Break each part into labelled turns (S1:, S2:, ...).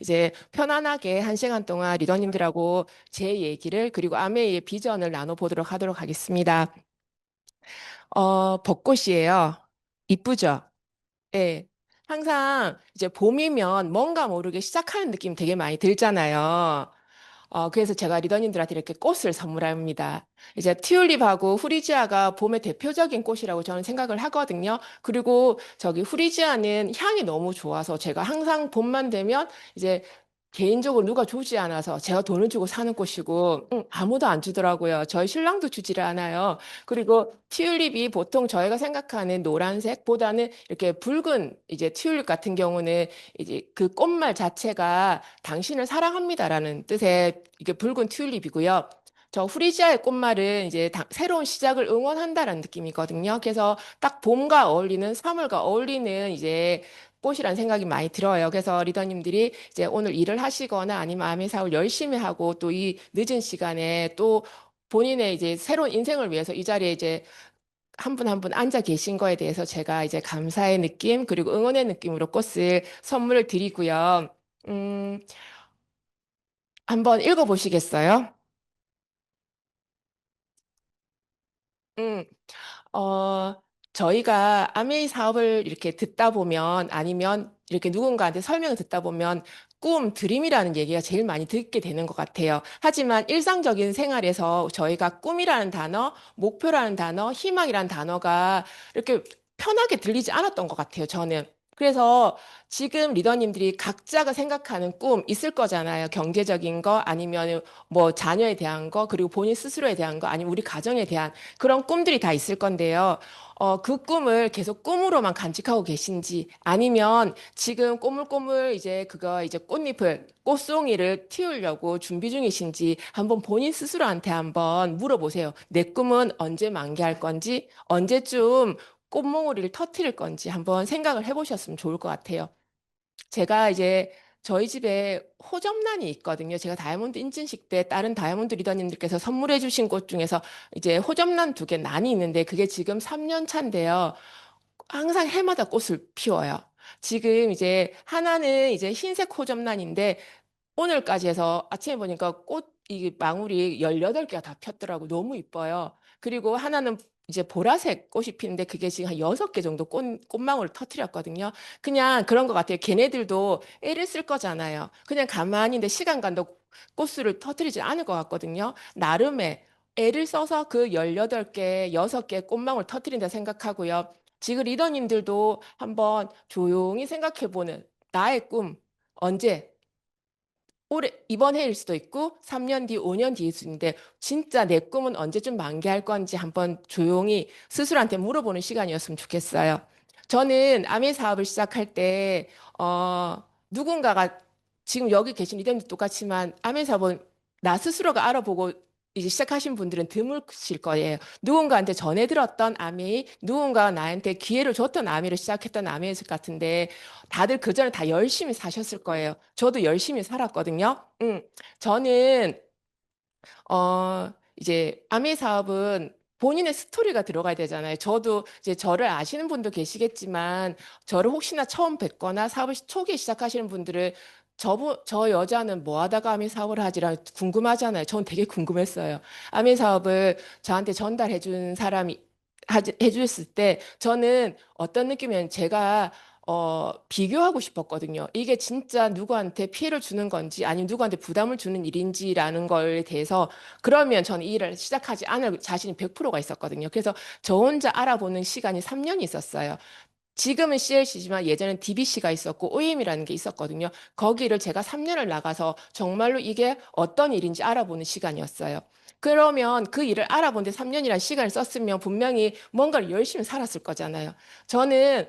S1: 이제 편안하게 한 시간 동안 리더님들하고 제 얘기를 그리고 아메이의 비전을 나눠보도록 하도록 하겠습니다. 벚꽃이에요. 이쁘죠? 예. 항상 이제 봄이면 뭔가 모르게 시작하는 느낌 되게 많이 들잖아요. 그래서 제가 리더님들한테 이렇게 꽃을 선물합니다. 이제 튤립하고 후리지아가 봄의 대표적인 꽃이라고 저는 생각을 하거든요. 그리고 저기 후리지아는 향이 너무 좋아서 제가 항상 봄만 되면 이제 개인적으로 누가 주지 않아서 제가 돈을 주고 사는 꽃이고 아무도 안 주더라고요. 저희 신랑도 주지를 않아요. 그리고 튤립이 보통 저희가 생각하는 노란색보다는 이렇게 붉은 이제 튤립 같은 경우는 이제 그 꽃말 자체가 당신을 사랑합니다라는 뜻의 이게 붉은 튤립이고요. 저 후리지아의 꽃말은 이제 새로운 시작을 응원한다라는 느낌이거든요. 그래서 딱 봄과 어울리는 3월과 어울리는 이제 꽃이라는 생각이 많이 들어요. 그래서 리더님들이 이제 오늘 일을 하시거나 아니면 아메 사업을 열심히 하고 또 이 늦은 시간에 또 본인의 이제 새로운 인생을 위해서 이 자리에 이제 한 분 한 분 앉아 계신 거에 대해서 제가 이제 감사의 느낌 그리고 응원의 느낌으로 꽃을 선물을 드리고요. 음, 한번 읽어보시겠어요? 음, 어, 저희가 아메이 사업을 이렇게 듣다 보면 아니면 이렇게 누군가한테 설명을 듣다 보면 꿈, 드림이라는 얘기가 제일 많이 듣게 되는 것 같아요. 하지만 일상적인 생활에서 저희가 꿈이라는 단어, 목표라는 단어, 희망이라는 단어가 이렇게 편하게 들리지 않았던 것 같아요, 저는. 그래서 지금 리더님들이 각자가 생각하는 꿈 있을 거잖아요. 경제적인 거 아니면 뭐 자녀에 대한 거 그리고 본인 스스로에 대한 거 아니면 우리 가정에 대한 그런 꿈들이 다 있을 건데요. 그 꿈을 계속 꿈으로만 간직하고 계신지 아니면 지금 꼬물꼬물 이제 그거 이제 꽃잎을 꽃송이를 틔우려고 준비 중이신지 한번 본인 스스로한테 한번 물어보세요. 내 꿈은 언제 만개할 건지 언제쯤 꽃몽우리를 터트릴 건지 한번 생각을 해보셨으면 좋을 것 같아요. 제가 이제 저희 집에 호접란이 있거든요. 제가 다이아몬드 인증식 때 다른 다이아몬드 리더님들께서 선물해 주신 꽃 중에서 이제 호접란 두 개 난이 있는데 그게 지금 3년 차인데요. 항상 해마다 꽃을 피워요. 지금 이제 하나는 이제 흰색 호접란인데 오늘까지 해서 아침에 보니까 이 망울이 18개가 다 폈더라고. 너무 이뻐요. 그리고 하나는 이제 보라색 꽃이 피는데 그게 지금 한 6개 정도 꽃망울을 터트렸거든요. 그냥 그런 것 같아요. 걔네들도 애를 쓸 거잖아요. 그냥 가만히 있는데 시간 간다고 꽃을 터트리지 않을 것 같거든요. 나름의 애를 써서 그 18개, 6개 꽃망울 터트린다 생각하고요. 지금 리더님들도 한번 조용히 생각해보는 나의 꿈, 언제 올해 이번 해일 수도 있고 3년 뒤, 5년 뒤일 수도 있는데 진짜 내 꿈은 언제쯤 만개할 건지 한번 조용히 스스로한테 물어보는 시간이었으면 좋겠어요. 저는 아미 사업을 시작할 때 누군가가 지금 여기 계신 리더님도 똑같지만 아미 사업은 나 스스로가 알아보고 이제 시작하신 분들은 드물으실 거예요. 누군가한테 전해 들었던 아미, 누군가가 나한테 기회를 줬던 아미를 시작했던 아미였을 것 같은데 다들 그전에 다 열심히 사셨을 거예요. 저도 열심히 살았거든요. 저는, 이제 아미 사업은 본인의 스토리가 들어가야 되잖아요. 저도 이제 저를 아시는 분도 계시겠지만, 저를 혹시나 처음 뵙거나 사업을 초기에 시작하시는 분들은 저 여자는 뭐 하다가 아미 사업을 하지라 궁금하잖아요. 전 되게 궁금했어요. 아미 사업을 저한테 전달해 준 사람이 해줬을 때 저는 어떤 느낌이냐면 제가 비교하고 싶었거든요. 이게 진짜 누구한테 피해를 주는 건지 아니면 누구한테 부담을 주는 일인지라는 거에 대해서 그러면 저는 이 일을 시작하지 않을 자신이 100%가 있었거든요. 그래서 저 혼자 알아보는 시간이 3년이 있었어요. 지금은 CLC지만 예전엔 DBC가 있었고 OEM이라는 게 있었거든요. 거기를 제가 3년을 나가서 정말로 이게 어떤 일인지 알아보는 시간이었어요. 그러면 그 일을 알아보는데 3년이라는 시간을 썼으면 분명히 뭔가를 열심히 살았을 거잖아요. 저는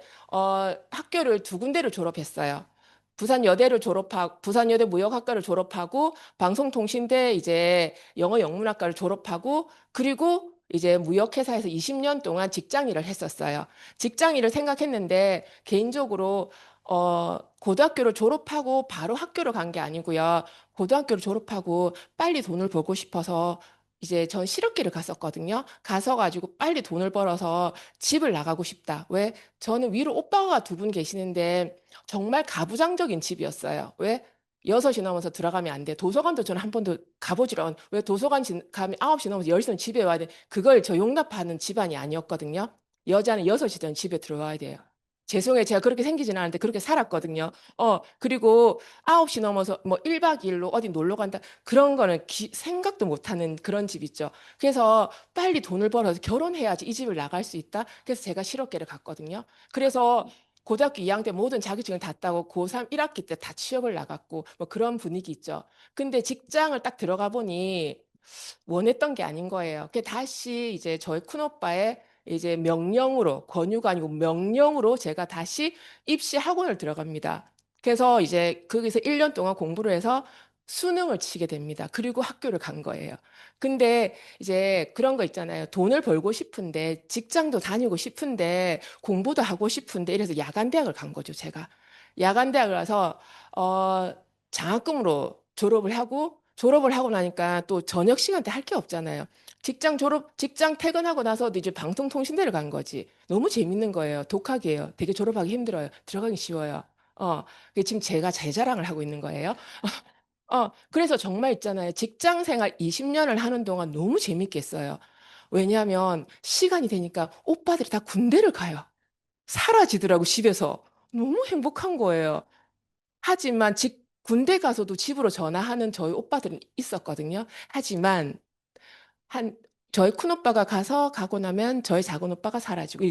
S1: 학교를 두 군데를 졸업했어요. 부산여대를 졸업하고 부산여대 무역학과를 졸업하고 방송통신대 이제 영어 영문학과를 졸업하고 그리고 이제 무역회사에서 20년 동안 직장 일을 했었어요. 직장 일을 생각했는데 개인적으로 고등학교를 졸업하고 바로 학교를 간 게 아니고요. 고등학교를 졸업하고 빨리 돈을 벌고 싶어서 이제 전 실업기를 갔었거든요. 가서 가지고 빨리 돈을 벌어서 집을 나가고 싶다. 왜? 저는 위로 오빠가 두 분 계시는데 정말 가부장적인 집이었어요. 왜? 6시 넘어서 들어가면 안 돼. 도서관도 저는 한 번도 가보질 않. 왜 도서관 가면 9시 넘어서 10시면 집에 와야 돼. 그걸 저 용납하는 집안이 아니었거든요. 여자는 6시 전 집에 들어와야 돼요. 죄송해요. 제가 그렇게 생기진 않은데 그렇게 살았거든요. 그리고 9시 넘어서 뭐 1박 2일로 어디 놀러 간다. 그런 거는 생각도 못 하는 그런 집 있죠. 그래서 빨리 돈을 벌어서 결혼해야지 이 집을 나갈 수 있다. 그래서 제가 실업계를 갔거든요. 그래서 고등학교 2학년 때 모든 자격증을 다 따고 고3 1학기 때 다 취업을 나갔고 뭐 그런 분위기 있죠. 근데 직장을 딱 들어가 보니 원했던 게 아닌 거예요. 그 다시 이제 저희 큰오빠의 이제 명령으로 권유가 아니고 명령으로 제가 다시 입시 학원을 들어갑니다. 그래서 이제 거기서 1년 동안 공부를 해서 수능을 치게 됩니다. 그리고 학교를 간 거예요. 근데 이제 그런 거 있잖아요. 돈을 벌고 싶은데 직장도 다니고 싶은데 공부도 하고 싶은데 이래서 야간 대학을 간 거죠, 제가. 야간 대학을 가서 어 장학금으로 졸업을 하고 나니까 또 저녁 시간 때 할 게 없잖아요. 직장 퇴근하고 나서도 이제 방송통신대를 간 거지. 너무 재밌는 거예요. 독학이에요. 되게 졸업하기 힘들어요. 들어가기 쉬워요. 그게 지금 제가 제 자랑을 하고 있는 거예요. 그래서 정말 있잖아요. 직장 생활 20년을 하는 동안 너무 재밌겠어요. 왜냐하면 시간이 되니까 오빠들이 다 군대를 가요. 사라지더라고, 집에서. 너무 행복한 거예요. 하지만 군대 가서도 집으로 전화하는 저희 오빠들은 있었거든요. 하지만 한 저희 큰 오빠가 가고 나면 저희 작은 오빠가 사라지고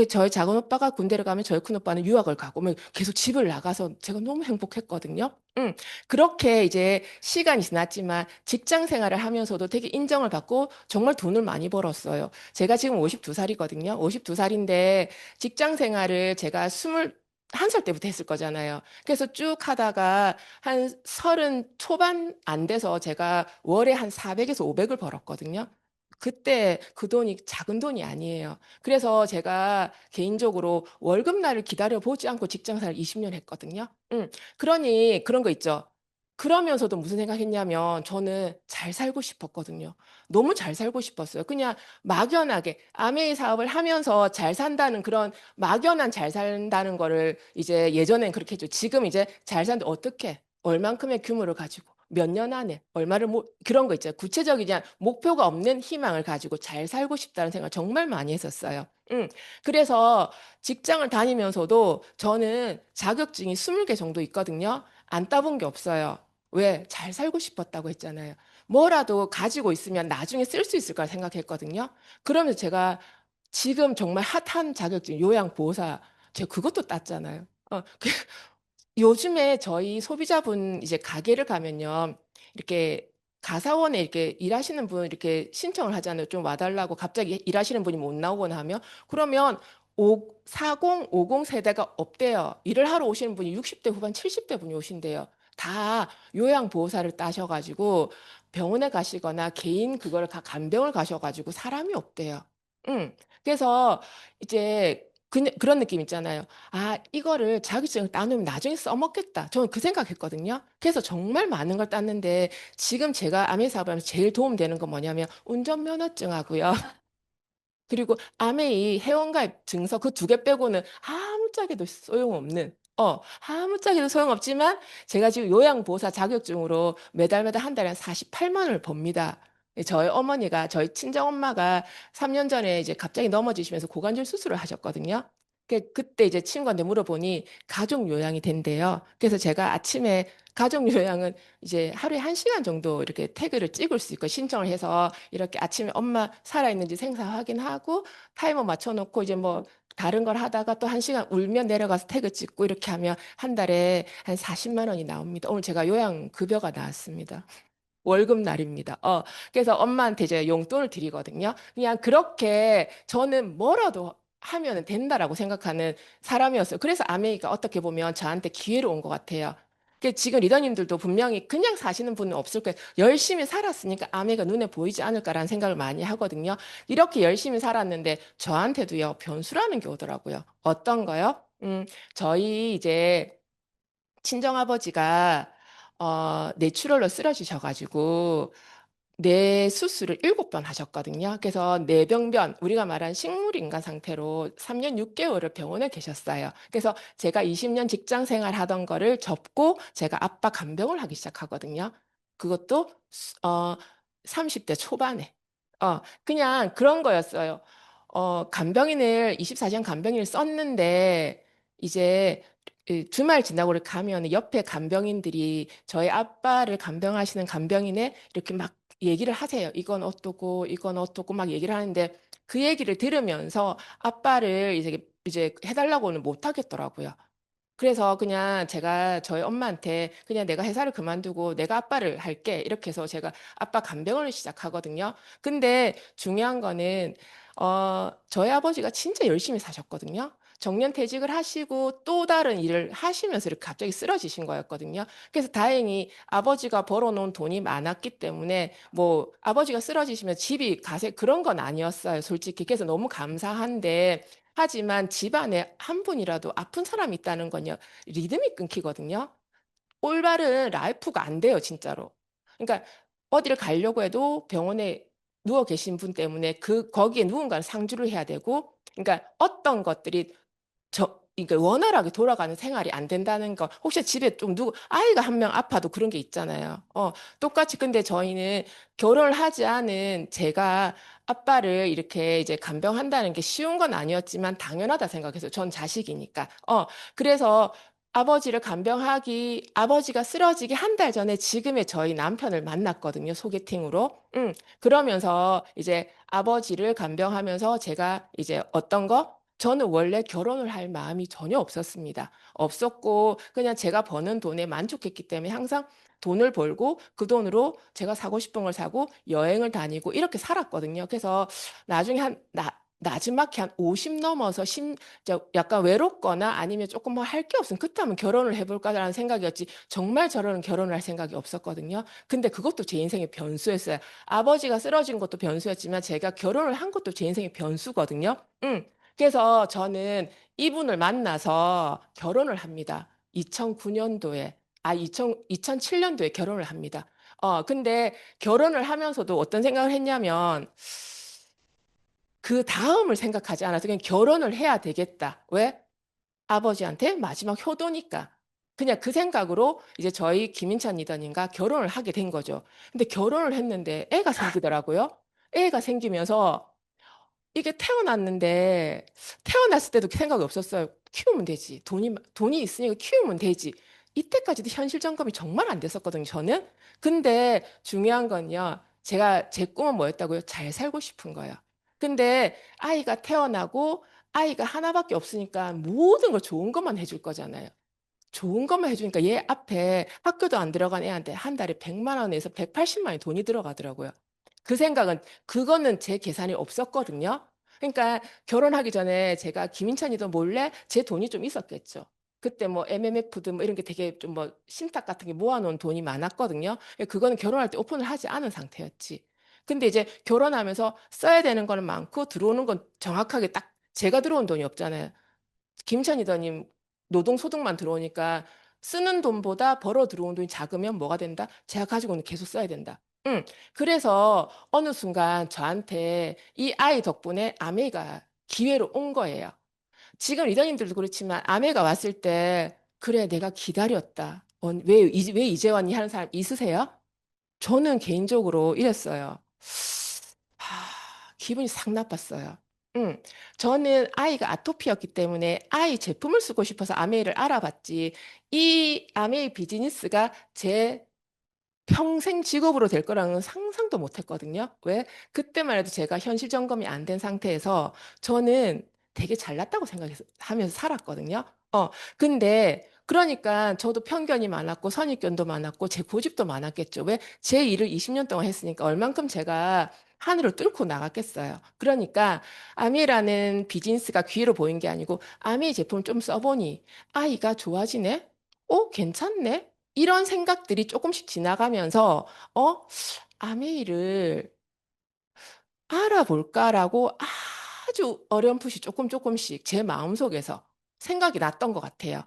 S1: 저희 작은 오빠가 군대를 가면 저희 큰 오빠는 유학을 가고 뭐 계속 집을 나가서 제가 너무 행복했거든요. 그렇게 이제 시간이 지났지만 직장 생활을 하면서도 되게 인정을 받고 정말 돈을 많이 벌었어요. 제가 지금 52살이거든요. 52살인데 직장 생활을 제가 21살 때부터 했을 거잖아요. 그래서 쭉 하다가 한 30 초반 안 돼서 제가 월에 한 400에서 500을 벌었거든요. 그때 그 돈이 작은 돈이 아니에요. 그래서 제가 개인적으로 월급날을 기다려 보지 않고 직장생활 20년 했거든요. 그러니 그런 거 있죠. 그러면서도 무슨 생각했냐면 저는 잘 살고 싶었거든요. 너무 잘 살고 싶었어요. 그냥 막연하게 아메이 사업을 하면서 잘 산다는 그런 막연한 잘 산다는 거를 이제 예전엔 그렇게 했죠. 지금 이제 잘 산다 어떻게 얼만큼의 규모를 가지고 몇 년 안에 얼마를 그런 거 있잖아요. 구체적이지 않은 목표가 없는 희망을 가지고 잘 살고 싶다는 생각을 정말 많이 했었어요. 그래서 직장을 다니면서도 저는 자격증이 20개 정도 있거든요. 안 따본 게 없어요. 왜? 잘 살고 싶었다고 했잖아요. 뭐라도 가지고 있으면 나중에 쓸 수 있을 거라 생각했거든요. 그러면서 제가 지금 정말 핫한 자격증 요양보호사 제가 그것도 땄잖아요. 요즘에 저희 소비자분 이제 가게를 가면요. 이렇게 가사원에 이렇게 일하시는 분 이렇게 신청을 하잖아요. 좀 와달라고 갑자기 일하시는 분이 못 나오거나 하면 그러면 40, 50 세대가 없대요. 일을 하러 오시는 분이 60대 후반, 70대 분이 오신대요. 다 요양보호사를 따셔가지고 병원에 가시거나 개인 그걸 간병을 가셔가지고 사람이 없대요. 그래서 이제 그런 느낌 있잖아요. 아, 이거를 자격증을 따놓으면 나중에 써먹겠다. 저는 그 생각했거든요. 그래서 정말 많은 걸 땄는데 지금 제가 아메이 사업을 하면서 제일 도움되는 건 뭐냐면 운전면허증하고요. 그리고 아메이 회원가입 증서 그 두 개 빼고는 아무짝에도 소용없는 아무짝에도 소용없지만 제가 지금 요양보호사 자격증으로 매달 한 달에 한 48만 원을 법니다. 저희 어머니가 저희 친정엄마가 3년 전에 이제 갑자기 넘어지시면서 고관절 수술을 하셨거든요. 그때 이제 친구한테 물어보니 가족 요양이 된대요. 그래서 제가 아침에 가족 요양은 이제 하루에 1시간 정도 이렇게 태그를 찍을 수 있고 신청을 해서 이렇게 아침에 엄마 살아있는지 생사 확인하고 타이머 맞춰놓고 이제 뭐 다른 걸 하다가 또 1시간 울면 내려가서 태그 찍고 이렇게 하면 한 달에 한 40만 원이 나옵니다. 오늘 제가 요양급여가 나왔습니다. 월급 날입니다. 그래서 엄마한테 이제 용돈을 드리거든요. 그냥 그렇게 저는 뭐라도 하면 된다라고 생각하는 사람이었어요. 그래서 아메이가 어떻게 보면 저한테 기회로 온 것 같아요. 지금 리더님들도 분명히 그냥 사시는 분은 없을 거예요. 열심히 살았으니까 아메가 눈에 보이지 않을까라는 생각을 많이 하거든요. 이렇게 열심히 살았는데 저한테도요, 변수라는 게 오더라고요. 어떤 거요? 저희 이제 친정아버지가 내추럴로 쓰러지셔가지고 뇌 수술을 7번 하셨거든요. 그래서 뇌병변, 우리가 말한 식물인간 상태로 3년 6개월을 병원에 계셨어요. 그래서 제가 20년 직장 생활 하던 거를 접고 제가 아빠 간병을 하기 시작하거든요. 그것도 어 30대 초반에. 그냥 그런 거였어요. 간병인을 24시간 간병인을 썼는데 이제 이 주말 지나고 이렇게 가면 옆에 간병인들이 저희 아빠를 간병하시는 간병인의 이렇게 막 얘기를 하세요. 이건 어떻고 막 얘기를 하는데 그 얘기를 들으면서 아빠를 이제 해달라고는 못 하겠더라고요. 그래서 그냥 제가 저희 엄마한테 그냥 내가 회사를 그만두고 내가 아빠를 할게. 이렇게 해서 제가 아빠 간병을 시작하거든요. 근데 중요한 거는, 저희 아버지가 진짜 열심히 사셨거든요. 정년퇴직을 하시고 또 다른 일을 하시면서 이렇게 갑자기 쓰러지신 거였거든요. 그래서 다행히 아버지가 벌어놓은 돈이 많았기 때문에 뭐 아버지가 쓰러지시면 집이 가세 그런 건 아니었어요. 솔직히. 그래서 너무 감사한데 하지만 집안에 한 분이라도 아픈 사람이 있다는 건요, 리듬이 끊기거든요. 올바른 라이프가 안 돼요, 진짜로. 그러니까 어디를 가려고 해도 병원에 누워 계신 분 때문에 거기에 누군가를 상주를 해야 되고, 그러니까 어떤 것들이 그러니까 원활하게 돌아가는 생활이 안 된다는 거. 혹시 집에 좀 아이가 한 명 아파도 그런 게 있잖아요. 똑같이 근데 저희는 결혼을 하지 않은 제가 아빠를 이렇게 이제 간병한다는 게 쉬운 건 아니었지만 당연하다 생각해서 전 자식이니까. 그래서 아버지가 쓰러지기 한 달 전에 지금의 저희 남편을 만났거든요. 소개팅으로. 그러면서 이제 아버지를 간병하면서 제가 이제 어떤 거? 저는 원래 결혼을 할 마음이 전혀 없었습니다. 없었고, 그냥 제가 버는 돈에 만족했기 때문에 항상 돈을 벌고 그 돈으로 제가 사고 싶은 걸 사고 여행을 다니고 이렇게 살았거든요. 그래서 나중에 나지막히 한 50 넘어서 약간 외롭거나 아니면 조금 뭐 할 게 없으면 그때 한번 결혼을 해볼까라는 생각이었지 정말 저는 결혼을 할 생각이 없었거든요. 근데 그것도 제 인생의 변수였어요. 아버지가 쓰러진 것도 변수였지만 제가 결혼을 한 것도 제 인생의 변수거든요. 그래서 저는 이분을 만나서 결혼을 합니다. 2009년도에, 2007년도에 결혼을 합니다. 근데 결혼을 하면서도 어떤 생각을 했냐면, 그 다음을 생각하지 않아서 그냥 결혼을 해야 되겠다. 왜? 아버지한테 마지막 효도니까. 그냥 그 생각으로 이제 저희 김인찬 리더님과 결혼을 하게 된 거죠. 근데 결혼을 했는데 애가 생기더라고요. 애가 생기면서 이게 태어났는데 태어났을 때도 생각이 없었어요. 키우면 되지. 돈이 있으니까 키우면 되지. 이때까지도 현실 점검이 정말 안 됐었거든요, 저는. 근데 중요한 건요. 제 꿈은 뭐였다고요? 잘 살고 싶은 거예요. 근데 아이가 태어나고 아이가 하나밖에 없으니까 모든 걸 좋은 것만 해줄 거잖아요. 좋은 것만 해주니까 얘 앞에 학교도 안 들어간 애한테 한 달에 100만 원에서 180만 원이 돈이 들어가더라고요. 그거는 제 계산이 없었거든요. 그러니까 결혼하기 전에 제가 김인찬이도 몰래 제 돈이 좀 있었겠죠. 그때 뭐 MMF든 뭐 이런 게 되게 좀 뭐 신탁 같은 게 모아놓은 돈이 많았거든요. 그거는 결혼할 때 오픈을 하지 않은 상태였지. 근데 이제 결혼하면서 써야 되는 거는 많고 들어오는 건 정확하게 딱 제가 들어온 돈이 없잖아요. 김찬희더님 노동소득만 들어오니까 쓰는 돈보다 벌어 들어온 돈이 작으면 뭐가 된다? 제가 가지고는 계속 써야 된다. 그래서 어느 순간 저한테 이 아이 덕분에 아메가 기회로 온 거예요. 지금 리더님들도 그렇지만 아메가 왔을 때 그래 내가 기다렸다. 왜 이제 왔니 하는 사람 있으세요? 저는 개인적으로 이랬어요. 기분이 싹 나빴어요. 음, 저는 아이가 아토피였기 때문에 아이 제품을 쓰고 싶어서 아메이를 알아봤지. 이 아메이 비즈니스가 제 평생 직업으로 될 거라는 상상도 못 했거든요. 왜? 그때만 해도 제가 현실 점검이 안 된 상태에서 저는 되게 잘났다고 생각하면서 살았거든요. 근데 그러니까 저도 편견이 많았고 선입견도 많았고 제 고집도 많았겠죠. 왜? 제 일을 20년 동안 했으니까 얼만큼 제가 하늘을 뚫고 나갔겠어요. 그러니까 아미라는 비즈니스가 기회로 보인 게 아니고 아미 제품 좀 써보니 아이가 좋아지네? 괜찮네? 이런 생각들이 조금씩 지나가면서, 어, 아메이를 알아볼까라고 아주 어렴풋이 조금씩 제 마음속에서 생각이 났던 것 같아요.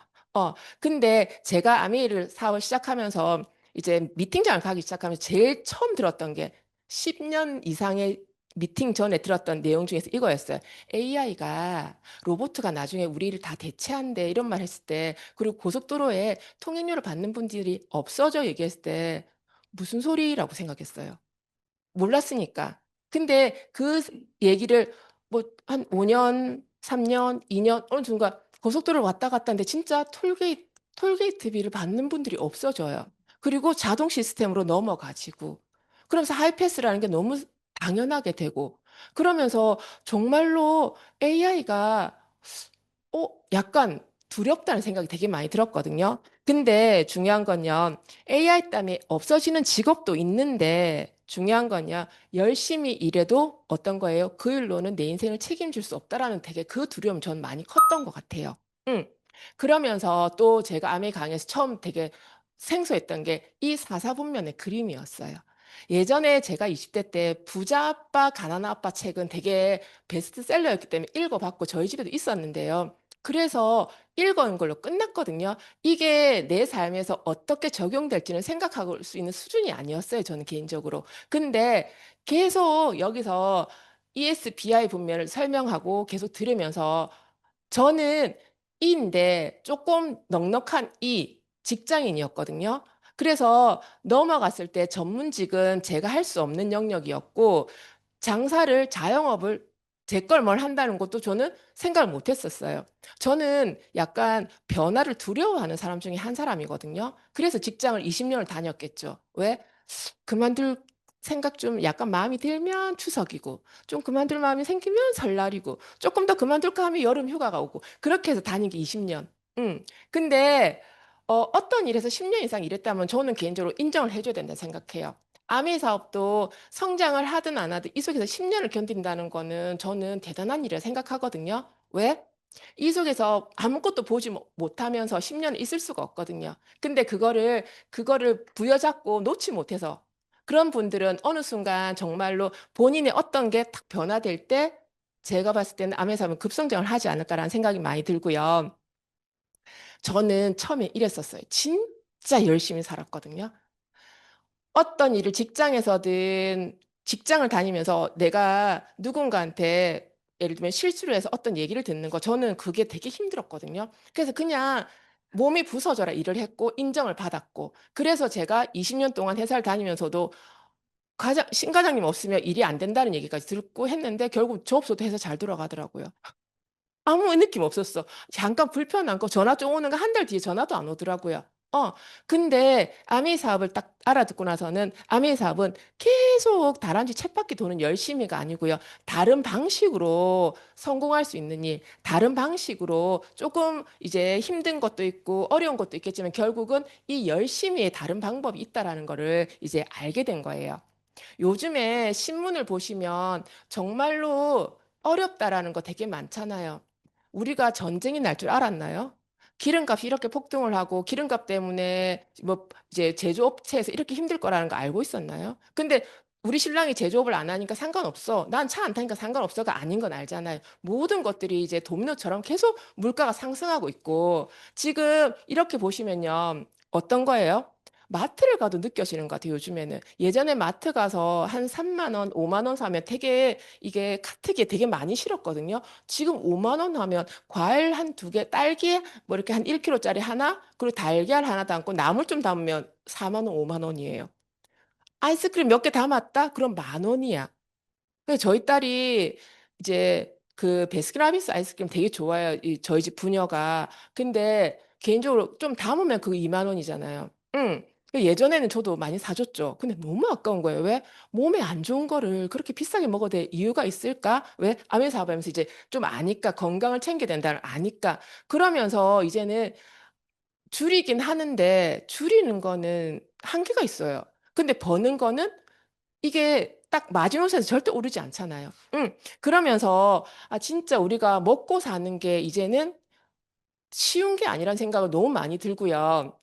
S1: 근데 제가 아메이를 사업을 시작하면서 이제 미팅장을 가기 시작하면서 제일 처음 들었던 게 10년 이상의 미팅 전에 들었던 내용 중에서 이거였어요. AI가 로보트가 나중에 우리를 다 대체한대 이런 말 했을 때 그리고 고속도로에 통행료를 받는 분들이 없어져 얘기했을 때 무슨 소리라고 생각했어요. 몰랐으니까. 근데 그 얘기를 뭐 한 5년, 3년, 2년 어느 순간 고속도로를 왔다 갔다 하는데 진짜 톨게이트비를 받는 분들이 없어져요. 그리고 자동 시스템으로 넘어가지고. 그러면서 하이패스라는 게 너무 당연하게 되고. 그러면서 정말로 AI가 약간 두렵다는 생각이 되게 많이 들었거든요. 근데 중요한 건요, AI 때문에 없어지는 직업도 있는데, 중요한 건요, 열심히 일해도 어떤 거예요? 그 일로는 내 인생을 책임질 수 없다라는 되게 그 두려움 전 많이 컸던 것 같아요. 응. 그러면서 또 제가 아메 강에서 처음 되게 생소했던 게 이 사사분면의 그림이었어요. 예전에 제가 20대 때 부자 아빠, 가난한 아빠 책은 되게 베스트셀러였기 때문에 읽어봤고 저희 집에도 있었는데요. 그래서 읽은 걸로 끝났거든요. 이게 내 삶에서 어떻게 적용될지는 생각할 수 있는 수준이 아니었어요. 저는 개인적으로. 근데 계속 여기서 ESBI 분면을 설명하고 계속 들으면서 저는 이인데 조금 넉넉한 이 직장인이었거든요. 그래서 넘어갔을 때 전문직은 제가 할 수 없는 영역이었고 장사를 자영업을 제 걸 뭘 한다는 것도 저는 생각을 못 했었어요. 저는 약간 변화를 두려워하는 사람 중에 한 사람이거든요. 그래서 직장을 20년을 다녔겠죠. 왜? 그만둘 생각 좀 약간 마음이 들면 추석이고, 좀 그만둘 마음이 생기면 설날이고, 조금 더 그만둘까 하면 여름 휴가가 오고, 그렇게 해서 다닌 게 20년. 근데, 어떤 일에서 10년 이상 일했다면 저는 개인적으로 인정을 해줘야 된다 생각해요. 아미 사업도 성장을 하든 안 하든 이 속에서 10년을 견딘다는 거는 저는 대단한 일이라 생각하거든요. 왜? 이 속에서 아무것도 보지 못하면서 10년을 있을 수가 없거든요. 근데 그거를 부여잡고 놓지 못해서 그런 분들은 어느 순간 정말로 본인의 어떤 게 탁 변화될 때 제가 봤을 때는 암에사은 급성장을 하지 않을까라는 생각이 많이 들고요. 저는 처음에 이랬었어요. 진짜 열심히 살았거든요. 어떤 일을 직장에서든 직장을 다니면서 내가 누군가한테 예를 들면 실수를 해서 어떤 얘기를 듣는 거 저는 그게 되게 힘들었거든요. 그래서 그냥 몸이 부서져라 일을 했고 인정을 받았고 그래서 제가 20년 동안 회사를 다니면서도 신 과장님 없으면 일이 안 된다는 얘기까지 듣고 했는데 결국 저 없어도 회사 잘 돌아가더라고요. 아무 느낌 없었어. 잠깐 불편한 거 전화 좀 오는 거 한 달 뒤에 전화도 안 오더라고요. 근데 아미 사업을 딱 알아듣고 나서는 아미 사업은 계속 다람쥐 쳇바퀴 도는 열심히가 아니고요. 다른 방식으로 성공할 수 있는 일, 다른 방식으로 조금 이제 힘든 것도 있고 어려운 것도 있겠지만 결국은 이 열심히의 다른 방법이 있다라는 거를 이제 알게 된 거예요. 요즘에 신문을 보시면 정말로 어렵다라는 거 되게 많잖아요. 우리가 전쟁이 날 줄 알았나요? 기름값이 이렇게 폭등을 하고 기름값 때문에 뭐 이제 제조업체에서 이렇게 힘들 거라는 거 알고 있었나요? 근데 우리 신랑이 제조업을 안 하니까 상관없어. 난 차 안 타니까 상관없어가 아닌 건 알잖아요. 모든 것들이 이제 도미노처럼 계속 물가가 상승하고 있고 지금 이렇게 보시면요. 어떤 거예요? 마트를 가도 느껴지는 것 같아요, 요즘에는. 예전에 마트 가서 한 3만 원, 5만 원 사면 되게 이게 카트기에 되게 많이 실었거든요. 지금 5만 원 하면 과일 한 두 개, 딸기 뭐 이렇게 한 1kg짜리 하나, 그리고 달걀 하나 담고 나물 좀 담으면 4만 원, 5만 원이에요. 아이스크림 몇 개 담았다? 그럼 만 원이야. 근데 저희 딸이 이제 그 베스킨라빈스 아이스크림 되게 좋아해요. 저희 집 부녀가. 근데 개인적으로 좀 담으면 그거 2만 원이잖아요. 응. 예전에는 저도 많이 사줬죠. 근데 너무 아까운 거예요. 왜? 몸에 안 좋은 거를 그렇게 비싸게 먹어도 될 이유가 있을까? 왜? 암의 사업하면서 이제 좀 아니까 건강을 챙겨야 된다는 아니까. 그러면서 이제는 줄이긴 하는데 줄이는 거는 한계가 있어요. 근데 버는 거는 이게 딱 마지노선에서 절대 오르지 않잖아요. 그러면서 아 진짜 우리가 먹고 사는 게 이제는 쉬운 게 아니란 생각을 너무 많이 들고요.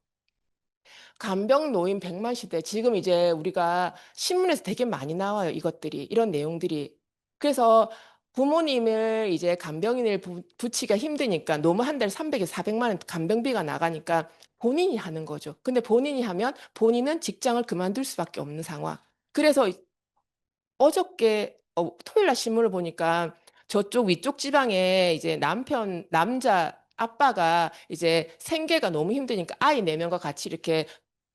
S1: 간병 노인 백만 시대 지금 이제 우리가 신문에서 되게 많이 나와요. 이것들이 이런 내용들이. 그래서 부모님을 이제 간병인을 붙이기가 힘드니까 너무 한 달에 300에서 400만 원 간병비가 나가니까 본인이 하는 거죠. 근데 본인이 하면 본인은 직장을 그만둘 수밖에 없는 상황. 그래서 토요일 날 신문을 보니까 저쪽 위쪽 지방에 이제 남자 아빠가 이제 생계가 너무 힘드니까 아이 네명과 같이 이렇게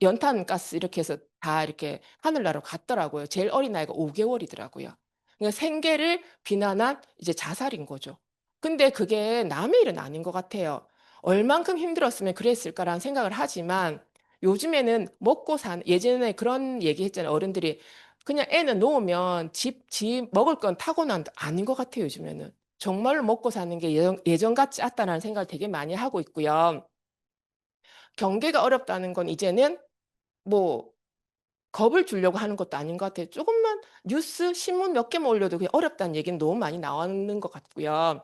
S1: 연탄 가스 이렇게 해서 다 이렇게 하늘나라로 갔더라고요. 제일 어린 아이가 5개월이더라고요. 그러니까 생계를 비난한 이제 자살인 거죠. 근데 그게 남의 일은 아닌 것 같아요. 얼만큼 힘들었으면 그랬을까라는 생각을 하지만 요즘에는 예전에 그런 얘기 했잖아요. 어른들이 그냥 애는 놓으면 집 먹을 건 타고난 아닌 것 같아요, 요즘에는. 정말로 먹고 사는 게 예전 같지 않다는 생각을 되게 많이 하고 있고요. 경계가 어렵다는 건 이제는 뭐 겁을 주려고 하는 것도 아닌 것 같아요. 조금만 신문 몇 개만 올려도 그게 어렵다는 얘기는 너무 많이 나오는 것 같고요.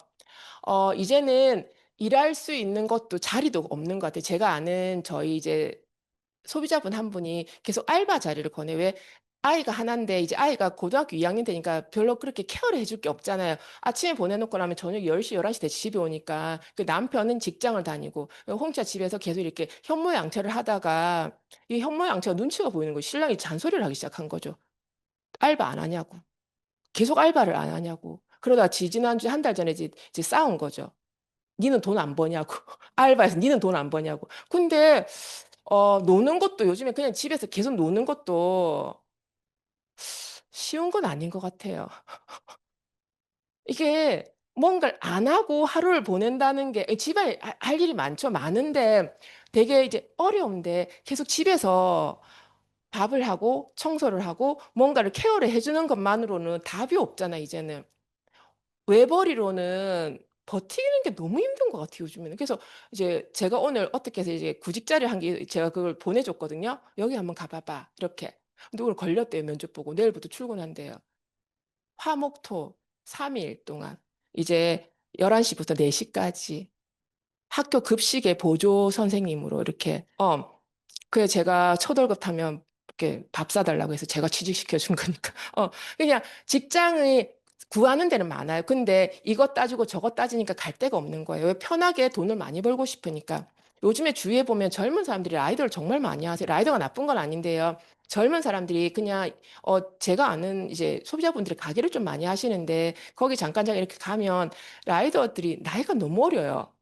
S1: 이제는 일할 수 있는 것도 자리도 없는 것 같아요. 제가 아는 저희 이제 소비자분 한 분이 계속 알바 자리를 권해. 왜? 아이가 하나인데 이제 아이가 고등학교 2학년 되니까 별로 그렇게 케어를 해줄 게 없잖아요. 아침에 보내놓고 나면 저녁 10시, 11시 돼서 집에 오니까 그 남편은 직장을 다니고 홍차 집에서 계속 이렇게 현모양처를 하다가 이 현모양처가 눈치가 보이는 거예요. 신랑이 잔소리를 하기 시작한 거죠. 알바 안 하냐고. 계속 알바를 안 하냐고. 그러다 지지난주 한 달 전에 이제 싸운 거죠. 니는 돈 안 버냐고. 알바해서 니는 돈 안 버냐고. 근데 노는 것도 요즘에 그냥 집에서 계속 노는 것도 쉬운 건 아닌 것 같아요. 이게 뭔가를 안 하고 하루를 보낸다는 게 집에 할 일이 많은데 되게 이제 어려운데 계속 집에서 밥을 하고 청소를 하고 뭔가를 케어를 해주는 것만으로는 답이 없잖아, 이제는. 외벌이로는 버티는 게 너무 힘든 것 같아요, 요즘에는. 그래서 이제 제가 오늘 어떻게 해서 이제 구직자를 한 게 제가 그걸 보내줬거든요. 여기 한번 가봐봐. 이렇게. 근데 오늘 걸렸대요, 면접 보고. 내일부터 출근한대요. 화목토 3일 동안. 이제 11시부터 4시까지. 학교 급식의 보조 선생님으로 이렇게, 그래 제가 초월급 타면 이렇게 밥 사달라고 해서 제가 취직시켜 준 거니까. 그냥 직장을 구하는 데는 많아요. 근데 이것 따지고 저것 따지니까 갈 데가 없는 거예요. 왜? 편하게 돈을 많이 벌고 싶으니까. 요즘에 주위에 보면 젊은 사람들이 라이더를 정말 많이 하세요. 라이더가 나쁜 건 아닌데요. 젊은 사람들이 그냥 제가 아는 이제 소비자분들이 가게를 좀 많이 하시는데 거기 잠깐 이렇게 가면 라이더들이 나이가 너무 어려요.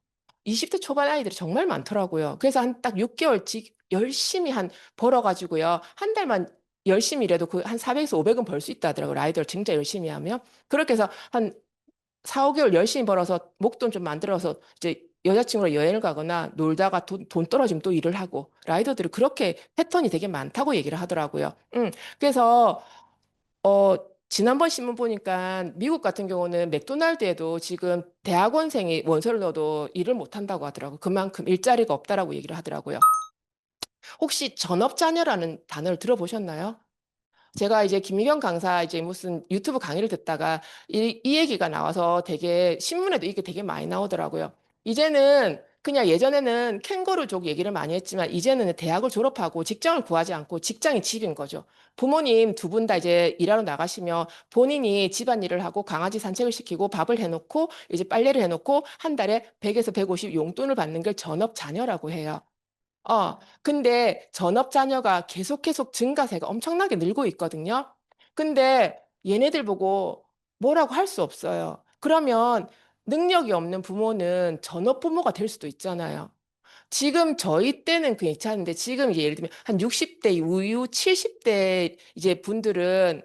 S1: 20대 초반 아이들이 정말 많더라고요. 그래서 한 딱 6개월씩 열심히 벌어가지고요. 한 달만 열심히 일해도 그 한 400에서 500은 벌 수 있다 하더라고요. 라이더를 진짜 열심히 하면. 그렇게 해서 한 4, 5개월 열심히 벌어서 목돈 좀 만들어서 이제 여자친구랑 여행을 가거나 놀다가 돈 떨어지면 또 일을 하고 라이더들이 그렇게 패턴이 되게 많다고 얘기를 하더라고요. 그래서 어, 지난번 신문 보니까 미국 같은 경우는 맥도날드에도 지금 대학원생이 원서를 넣어도 일을 못 한다고 하더라고요. 그만큼 일자리가 없다라고 얘기를 하더라고요. 혹시 전업자녀라는 단어를 들어보셨나요? 제가 이제 김미경 강사 이제 무슨 유튜브 강의를 듣다가 이 얘기가 나와서 되게 신문에도 이게 되게 많이 나오더라고요. 이제는 그냥 예전에는 캥거루족 얘기를 많이 했지만 이제는 대학을 졸업하고 직장을 구하지 않고 직장이 집인 거죠. 부모님 두 분 다 이제 일하러 나가시면 본인이 집안일을 하고 강아지 산책을 시키고 밥을 해놓고 이제 빨래를 해놓고 한 달에 100에서 150 용돈을 받는 걸 전업 자녀라고 해요. 근데 전업 자녀가 계속 증가세가 엄청나게 늘고 있거든요. 근데 얘네들 보고 뭐라고 할 수 없어요. 그러면 능력이 없는 부모는 전업 부모가 될 수도 있잖아요. 지금 저희 때는 괜찮은데 지금 이제 예를 들면 한 60대 이후 70대 이제 분들은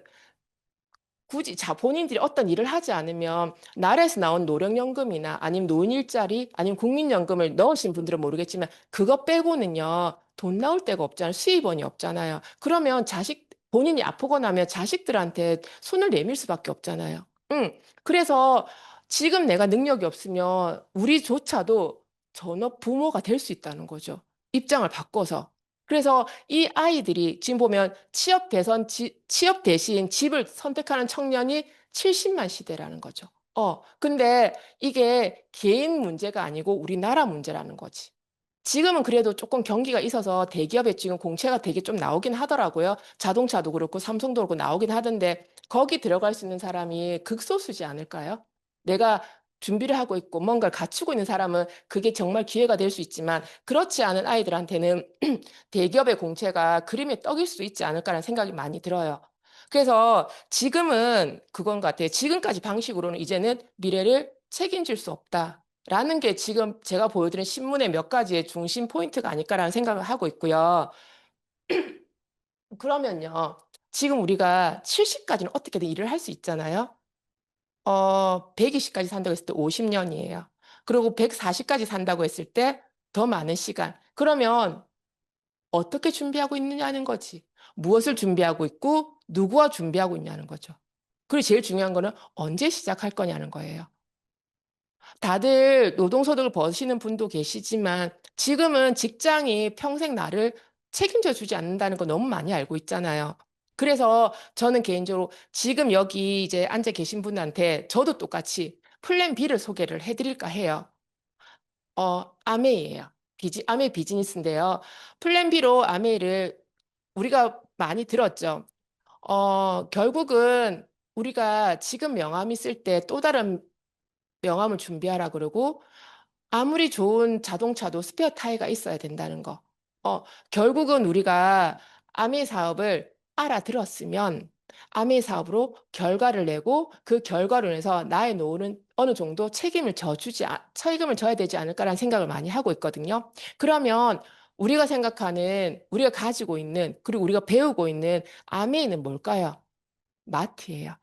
S1: 굳이 본인들이 어떤 일을 하지 않으면 나라에서 나온 노령연금이나 아니면 노인일자리 아니면 국민연금을 넣으신 분들은 모르겠지만 그것 빼고는요 돈 나올 데가 없잖아요. 수입원이 없잖아요. 그러면 본인이 아프거나 하면 자식들한테 손을 내밀 수밖에 없잖아요. 그래서 지금 내가 능력이 없으면 우리조차도 전업 부모가 될 수 있다는 거죠. 입장을 바꿔서. 그래서 이 아이들이 지금 보면 취업 대신 집을 선택하는 청년이 70만 시대라는 거죠. 근데 이게 개인 문제가 아니고 우리나라 문제라는 거지. 지금은 그래도 조금 경기가 있어서 대기업에 지금 공채가 되게 좀 나오긴 하더라고요. 자동차도 그렇고 삼성도 그렇고 나오긴 하던데 거기 들어갈 수 있는 사람이 극소수지 않을까요? 내가 준비를 하고 있고 뭔가를 갖추고 있는 사람은 그게 정말 기회가 될 수 있지만 그렇지 않은 아이들한테는 대기업의 공채가 그림의 떡일 수 있지 않을까라는 생각이 많이 들어요. 그래서 지금은 그건 것 같아요. 지금까지 방식으로는 이제는 미래를 책임질 수 없다라는 게 지금 제가 보여드린 신문의 몇 가지의 중심 포인트가 아닐까라는 생각을 하고 있고요. 그러면요. 지금 우리가 70까지는 어떻게든 일을 할 수 있잖아요. 120까지 산다고 했을 때 50년이에요. 그리고 140까지 산다고 했을 때 더 많은 시간. 그러면 어떻게 준비하고 있느냐는 거지. 무엇을 준비하고 있고 누구와 준비하고 있냐는 거죠. 그리고 제일 중요한 거는 언제 시작할 거냐는 거예요. 다들 노동소득을 버시는 분도 계시지만 지금은 직장이 평생 나를 책임져 주지 않는다는 거 너무 많이 알고 있잖아요. 그래서 저는 개인적으로 지금 여기 이제 앉아 계신 분한테 저도 똑같이 플랜 B를 소개를 해드릴까 해요. 아메이예요. 아메이 비즈니스인데요. 플랜 B로 아메이를 우리가 많이 들었죠. 결국은 우리가 지금 명함이 쓸 때 또 다른 명함을 준비하라 그러고 아무리 좋은 자동차도 스페어 타이어가 있어야 된다는 거. 결국은 우리가 아메이 사업을 알아들었으면 아메이 사업으로 결과를 내고 그 결과로 인해서 나의 노후는 어느 정도 책임을 져야 되지 않을까라는 생각을 많이 하고 있거든요. 그러면 우리가 가지고 있는, 그리고 우리가 배우고 있는 아메이는 뭘까요? 마트예요.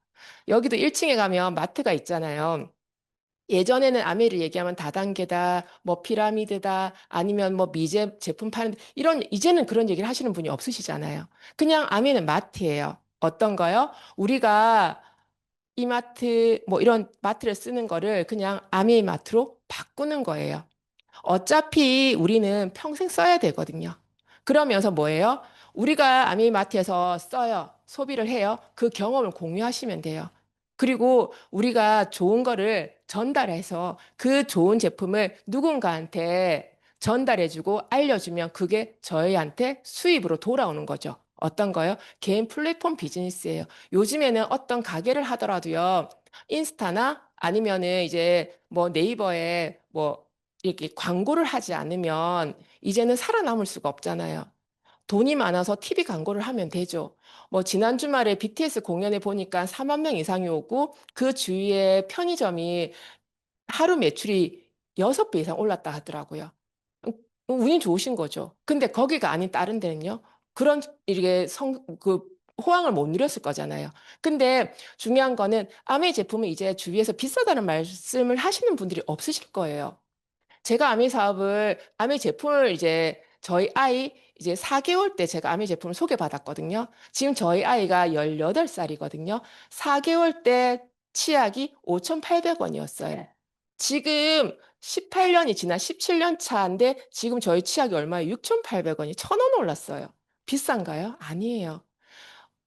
S1: 여기도 1층에 가면 마트가 있잖아요. 예전에는 아메이를 얘기하면 다단계다, 뭐 피라미드다, 아니면 뭐 미제 제품 파는 이런 이제는 그런 얘기를 하시는 분이 없으시잖아요. 그냥 아메이는 마트예요. 어떤 거요? 우리가 이마트 뭐 이런 마트를 쓰는 거를 그냥 아메이 마트로 바꾸는 거예요. 어차피 우리는 평생 써야 되거든요. 그러면서 뭐예요? 우리가 아미마트에서 써요. 소비를 해요. 그 경험을 공유하시면 돼요. 그리고 우리가 좋은 거를 전달해서 그 좋은 제품을 누군가한테 전달해주고 알려주면 그게 저희한테 수입으로 돌아오는 거죠. 어떤 거요? 개인 플랫폼 비즈니스예요. 요즘에는 어떤 가게를 하더라도요. 인스타나 아니면은 이제 뭐 네이버에 뭐 이렇게 광고를 하지 않으면 이제는 살아남을 수가 없잖아요. 돈이 많아서 TV 광고를 하면 되죠. 뭐 지난 주말에 BTS 공연에 보니까 4만 명 이상이 오고 그 주위에 편의점이 하루 매출이 6배 이상 올랐다 하더라고요. 음, 운이 좋으신 거죠. 근데 거기가 아닌 다른 데는요. 그런 이게 호황을 못 누렸을 거잖아요. 근데 중요한 거는 아메 제품은 이제 주위에서 비싸다는 말씀을 하시는 분들이 없으실 거예요. 제가 아미 제품을 이제 저희 아이 이제 4개월 때 제가 아미 제품을 소개받았거든요. 지금 저희 아이가 18살이거든요. 4개월 때 치약이 5,800원이었어요. 지금 18년이 지난 17년 차인데 지금 저희 치약이 얼마예요? 6,800원이 1,000원 올랐어요. 비싼가요? 아니에요.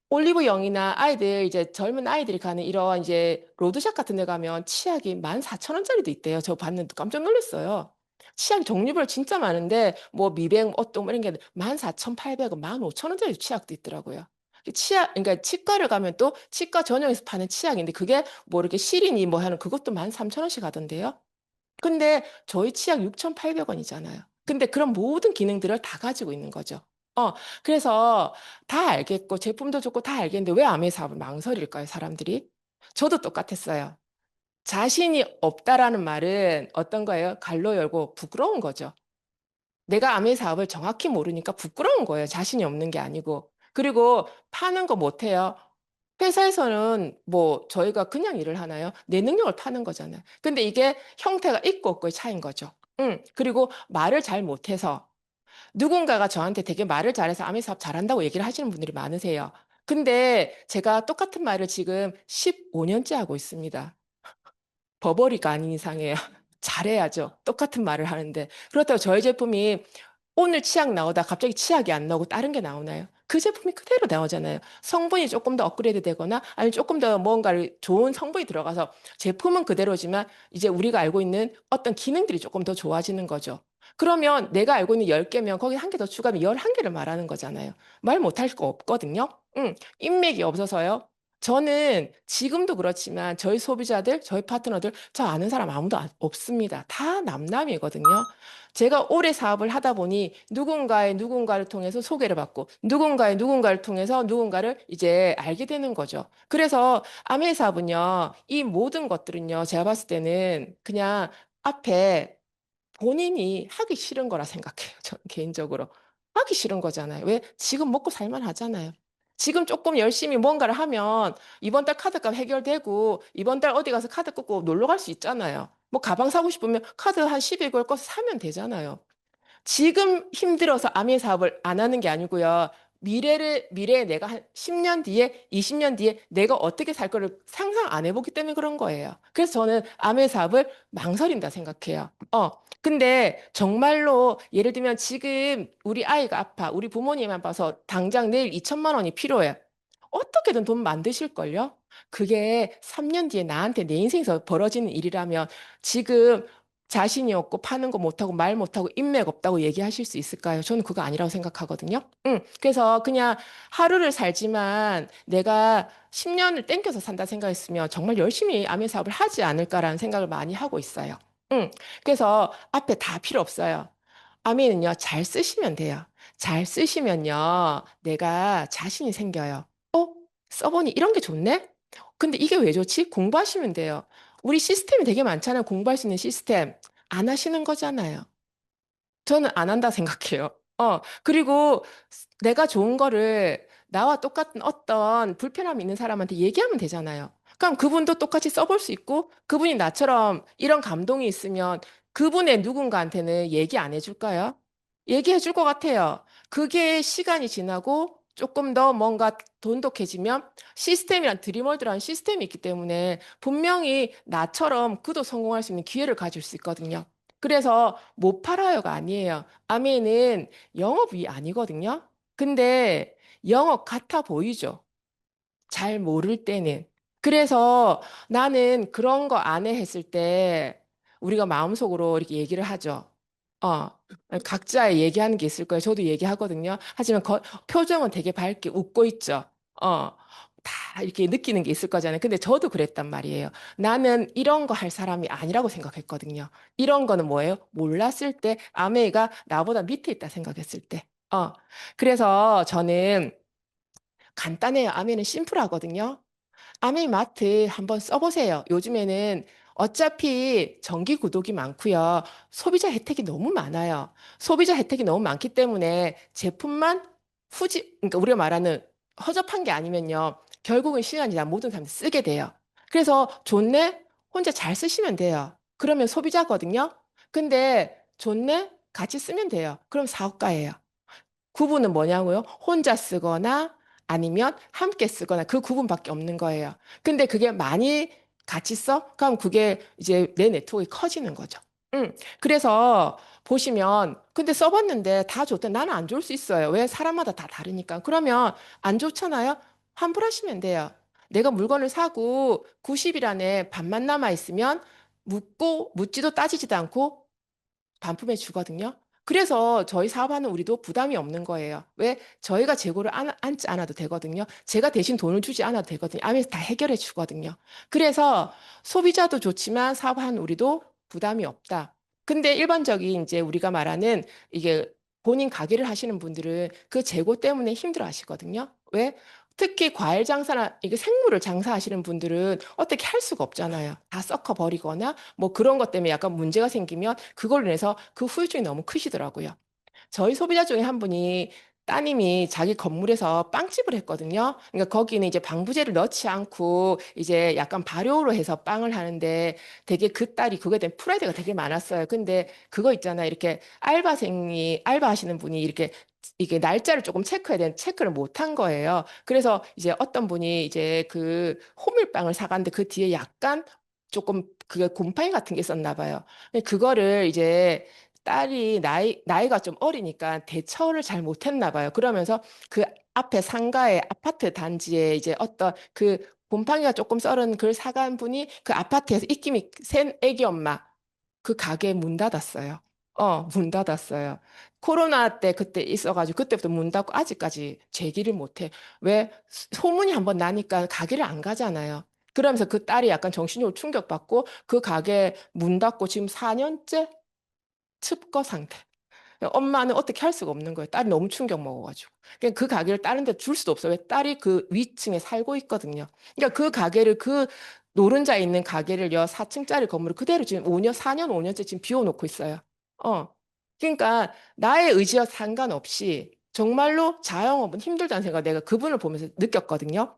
S1: 올리브영이나 아이들 이제 젊은 아이들이 가는 이런 이제 로드샵 같은 데 가면 치약이 14,000원짜리도 있대요. 저 봤는데 깜짝 놀랐어요. 치약 종류별 진짜 많은데 뭐 미백, 어떤 뭐 이런 게 14,800원, 15,000원짜리 치약도 있더라고요. 그러니까 치과를 가면 또 치과 전용에서 파는 치약인데 그게 뭐 이렇게 시린이 뭐 하는 그것도 13,000원씩 하던데요. 근데 저희 치약 6,800원이잖아요. 근데 그런 모든 기능들을 다 가지고 있는 거죠. 어, 그래서 다 알겠고, 제품도 좋고 다 알겠는데 왜 아메 사업을 망설일까요, 사람들이? 저도 똑같았어요. 자신이 없다라는 말은 어떤 거예요? 갈로 열고 부끄러운 거죠. 내가 아메 사업을 정확히 모르니까 부끄러운 거예요. 자신이 없는 게 아니고. 그리고 파는 거 못해요. 회사에서는 뭐 저희가 그냥 일을 하나요? 내 능력을 파는 거잖아요. 근데 이게 형태가 있고 없고의 차이인 거죠. 그리고 말을 잘 못해서 누군가가 저한테 되게 말을 잘해서 아미 사업 잘한다고 얘기를 하시는 분들이 많으세요. 근데 제가 똑같은 말을 지금 15년째 하고 있습니다. 버버리가 아닌 이상해요. 잘해야죠. 똑같은 말을 하는데. 그렇다고 저희 제품이 오늘 치약 나오다 갑자기 치약이 안 나오고 다른 게 나오나요? 그 제품이 그대로 나오잖아요. 성분이 조금 더 업그레이드 되거나 아니면 조금 더 뭔가를 좋은 성분이 들어가서 제품은 그대로지만 이제 우리가 알고 있는 어떤 기능들이 조금 더 좋아지는 거죠. 그러면 내가 알고 있는 10개면 거기 한 개 더 추가하면 11개를 말하는 거잖아요. 말 못할 거 없거든요. 인맥이 없어서요. 저는 지금도 그렇지만 저희 소비자들, 저희 파트너들, 저 아는 사람 아무도 없습니다. 다 남남이거든요. 제가 오래 사업을 하다 보니 누군가를 통해서 소개를 받고 누군가를 통해서 누군가를 이제 알게 되는 거죠. 그래서 아메 사업은요, 이 모든 것들은요, 제가 봤을 때는 그냥 앞에 본인이 하기 싫은 거라 생각해요. 저는 개인적으로. 하기 싫은 거잖아요. 왜? 지금 먹고 살만 하잖아요. 지금 조금 열심히 뭔가를 하면 이번 달 카드값 해결되고 이번 달 어디 가서 카드 끊고 놀러 갈 수 있잖아요. 뭐 가방 사고 싶으면 카드 한 10일 걸고 사면 되잖아요. 지금 힘들어서 아미 사업을 안 하는 게 아니고요. 미래에 내가 한 10년 뒤에, 20년 뒤에 내가 어떻게 살 거를 상상 안 해보기 때문에 그런 거예요. 그래서 저는 아미 사업을 망설인다 생각해요. 근데 정말로 예를 들면 지금 우리 아이가 아파. 우리 부모님 아파서 당장 내일 2천만 원이 필요해. 어떻게든 돈 만드실걸요? 그게 3년 뒤에 나한테 내 인생에서 벌어지는 일이라면 지금 자신이 없고 파는 거 못하고 말 못하고 인맥 없다고 얘기하실 수 있을까요? 저는 그거 아니라고 생각하거든요. 그래서 그냥 하루를 살지만 내가 10년을 땡겨서 산다 생각했으면 정말 열심히 아메 사업을 하지 않을까라는 생각을 많이 하고 있어요. 그래서 앞에 다 필요 없어요. 아메는요, 잘 쓰시면 돼요. 잘 쓰시면요, 내가 자신이 생겨요. 어? 써보니 이런 게 좋네? 근데 이게 왜 좋지? 공부하시면 돼요. 우리 시스템이 되게 많잖아요. 공부할 수 있는 시스템. 안 하시는 거잖아요. 저는 안 한다 생각해요. 그리고 내가 좋은 거를 나와 똑같은 어떤 불편함이 있는 사람한테 얘기하면 되잖아요. 그럼 그분도 똑같이 써볼 수 있고, 그분이 나처럼 이런 감동이 있으면 그분의 누군가한테는 얘기 안 해줄까요? 얘기해 줄 것 같아요. 그게 시간이 지나고 조금 더 뭔가 돈독해지면 시스템이란 드림월드라는 시스템이 있기 때문에 분명히 나처럼 그도 성공할 수 있는 기회를 가질 수 있거든요. 그래서 못 팔아요가 아니에요. 아메는 영업이 아니거든요. 근데 영업 같아 보이죠. 잘 모를 때는. 그래서 나는 그런 거 안 해 했을 때 우리가 마음속으로 이렇게 얘기를 하죠. 어, 각자의 얘기하는 게 있을 거예요. 저도 얘기하거든요. 하지만 표정은 되게 밝게 웃고 있죠. 어, 다 이렇게 느끼는 게 있을 거잖아요. 근데 저도 그랬단 말이에요. 나는 이런 거 할 사람이 아니라고 생각했거든요. 이런 거는 뭐예요? 몰랐을 때, 아메이가 나보다 밑에 있다 생각했을 때. 그래서 저는 간단해요. 아메는 심플하거든요. 아미마트 한번 써보세요. 요즘에는 어차피 정기 구독이 많고요. 소비자 혜택이 너무 많아요. 소비자 혜택이 너무 많기 때문에 제품만 그러니까 우리가 말하는 허접한 게 아니면요. 결국은 시간이 나 모든 사람들이 쓰게 돼요. 그래서 좋네? 혼자 잘 쓰시면 돼요. 그러면 소비자거든요. 근데 좋네? 같이 쓰면 돼요. 그럼 사업가예요. 구분은 뭐냐고요? 혼자 쓰거나 아니면 함께 쓰거나 그 구분밖에 없는 거예요. 근데 그게 많이 같이 써? 그럼 그게 이제 내 네트워크가 커지는 거죠. 그래서 보시면 근데 써봤는데 다 좋대. 나는 안 좋을 수 있어요. 왜? 사람마다 다 다르니까. 그러면 안 좋잖아요? 환불하시면 돼요. 내가 물건을 사고 90일 안에 반만 남아 있으면 묻지도 따지지도 않고 반품해 주거든요. 그래서 저희 사업하는 우리도 부담이 없는 거예요. 왜? 저희가 재고를 안지 않아도 되거든요. 제가 대신 돈을 주지 않아도 되거든요. 아면서 다 해결해 주거든요. 그래서 소비자도 좋지만 사업하는 우리도 부담이 없다. 근데 일반적인 이제 우리가 말하는 이게 본인 가게를 하시는 분들은 그 재고 때문에 힘들어 하시거든요. 왜? 특히 과일 장사나 이게 생물을 장사하시는 분들은 어떻게 할 수가 없잖아요. 다 썩어 버리거나 뭐 그런 것 때문에 약간 문제가 생기면 그걸로 인해서 그 후유증이 너무 크시더라고요. 저희 소비자 중에 한 분이 따님이 자기 건물에서 빵집을 했거든요. 그러니까 거기는 이제 방부제를 넣지 않고 이제 약간 발효로 해서 빵을 하는데 되게 그 딸이 그거에 대한 프라이드가 되게 많았어요. 근데 그거 있잖아요. 이렇게 알바하시는 분이 이게 날짜를 조금 체크해야 되는 체크를 못 한 거예요. 그래서 이제 어떤 분이 이제 그 호밀빵을 사갔는데 그 뒤에 약간 조금 그게 곰팡이 같은 게 있었나 봐요. 근데 그거를 이제 딸이 나이가 좀 어리니까 대처를 잘 못했나 봐요. 그러면서 그 앞에 상가의 아파트 단지에 이제 어떤 그 곰팡이가 조금 썰은 그 사간 분이 그 아파트에서 입김이 센 애기 엄마 그 가게 문 닫았어요. 문 닫았어요. 코로나 때 그때 있어가지고 그때부터 문 닫고 아직까지 재기를 못해. 왜? 소문이 한번 나니까 가게를 안 가잖아요. 그러면서 그 딸이 약간 정신적으로 충격받고 그 가게 문 닫고 지금 4년째 첩거 상태. 엄마는 어떻게 할 수가 없는 거예요. 딸이 너무 충격 먹어가지고. 그러니까 그 가게를 다른 데 줄 수도 없어요. 왜? 딸이 그 위층에 살고 있거든요. 그러니까 그 가게를 그 노른자에 있는 가게를요, 4층짜리 건물을 그대로 지금 5년, 4년, 5년째 지금 비워놓고 있어요. 어. 그러니까 나의 의지와 상관없이 정말로 자영업은 힘들다는 생각 내가 그분을 보면서 느꼈거든요.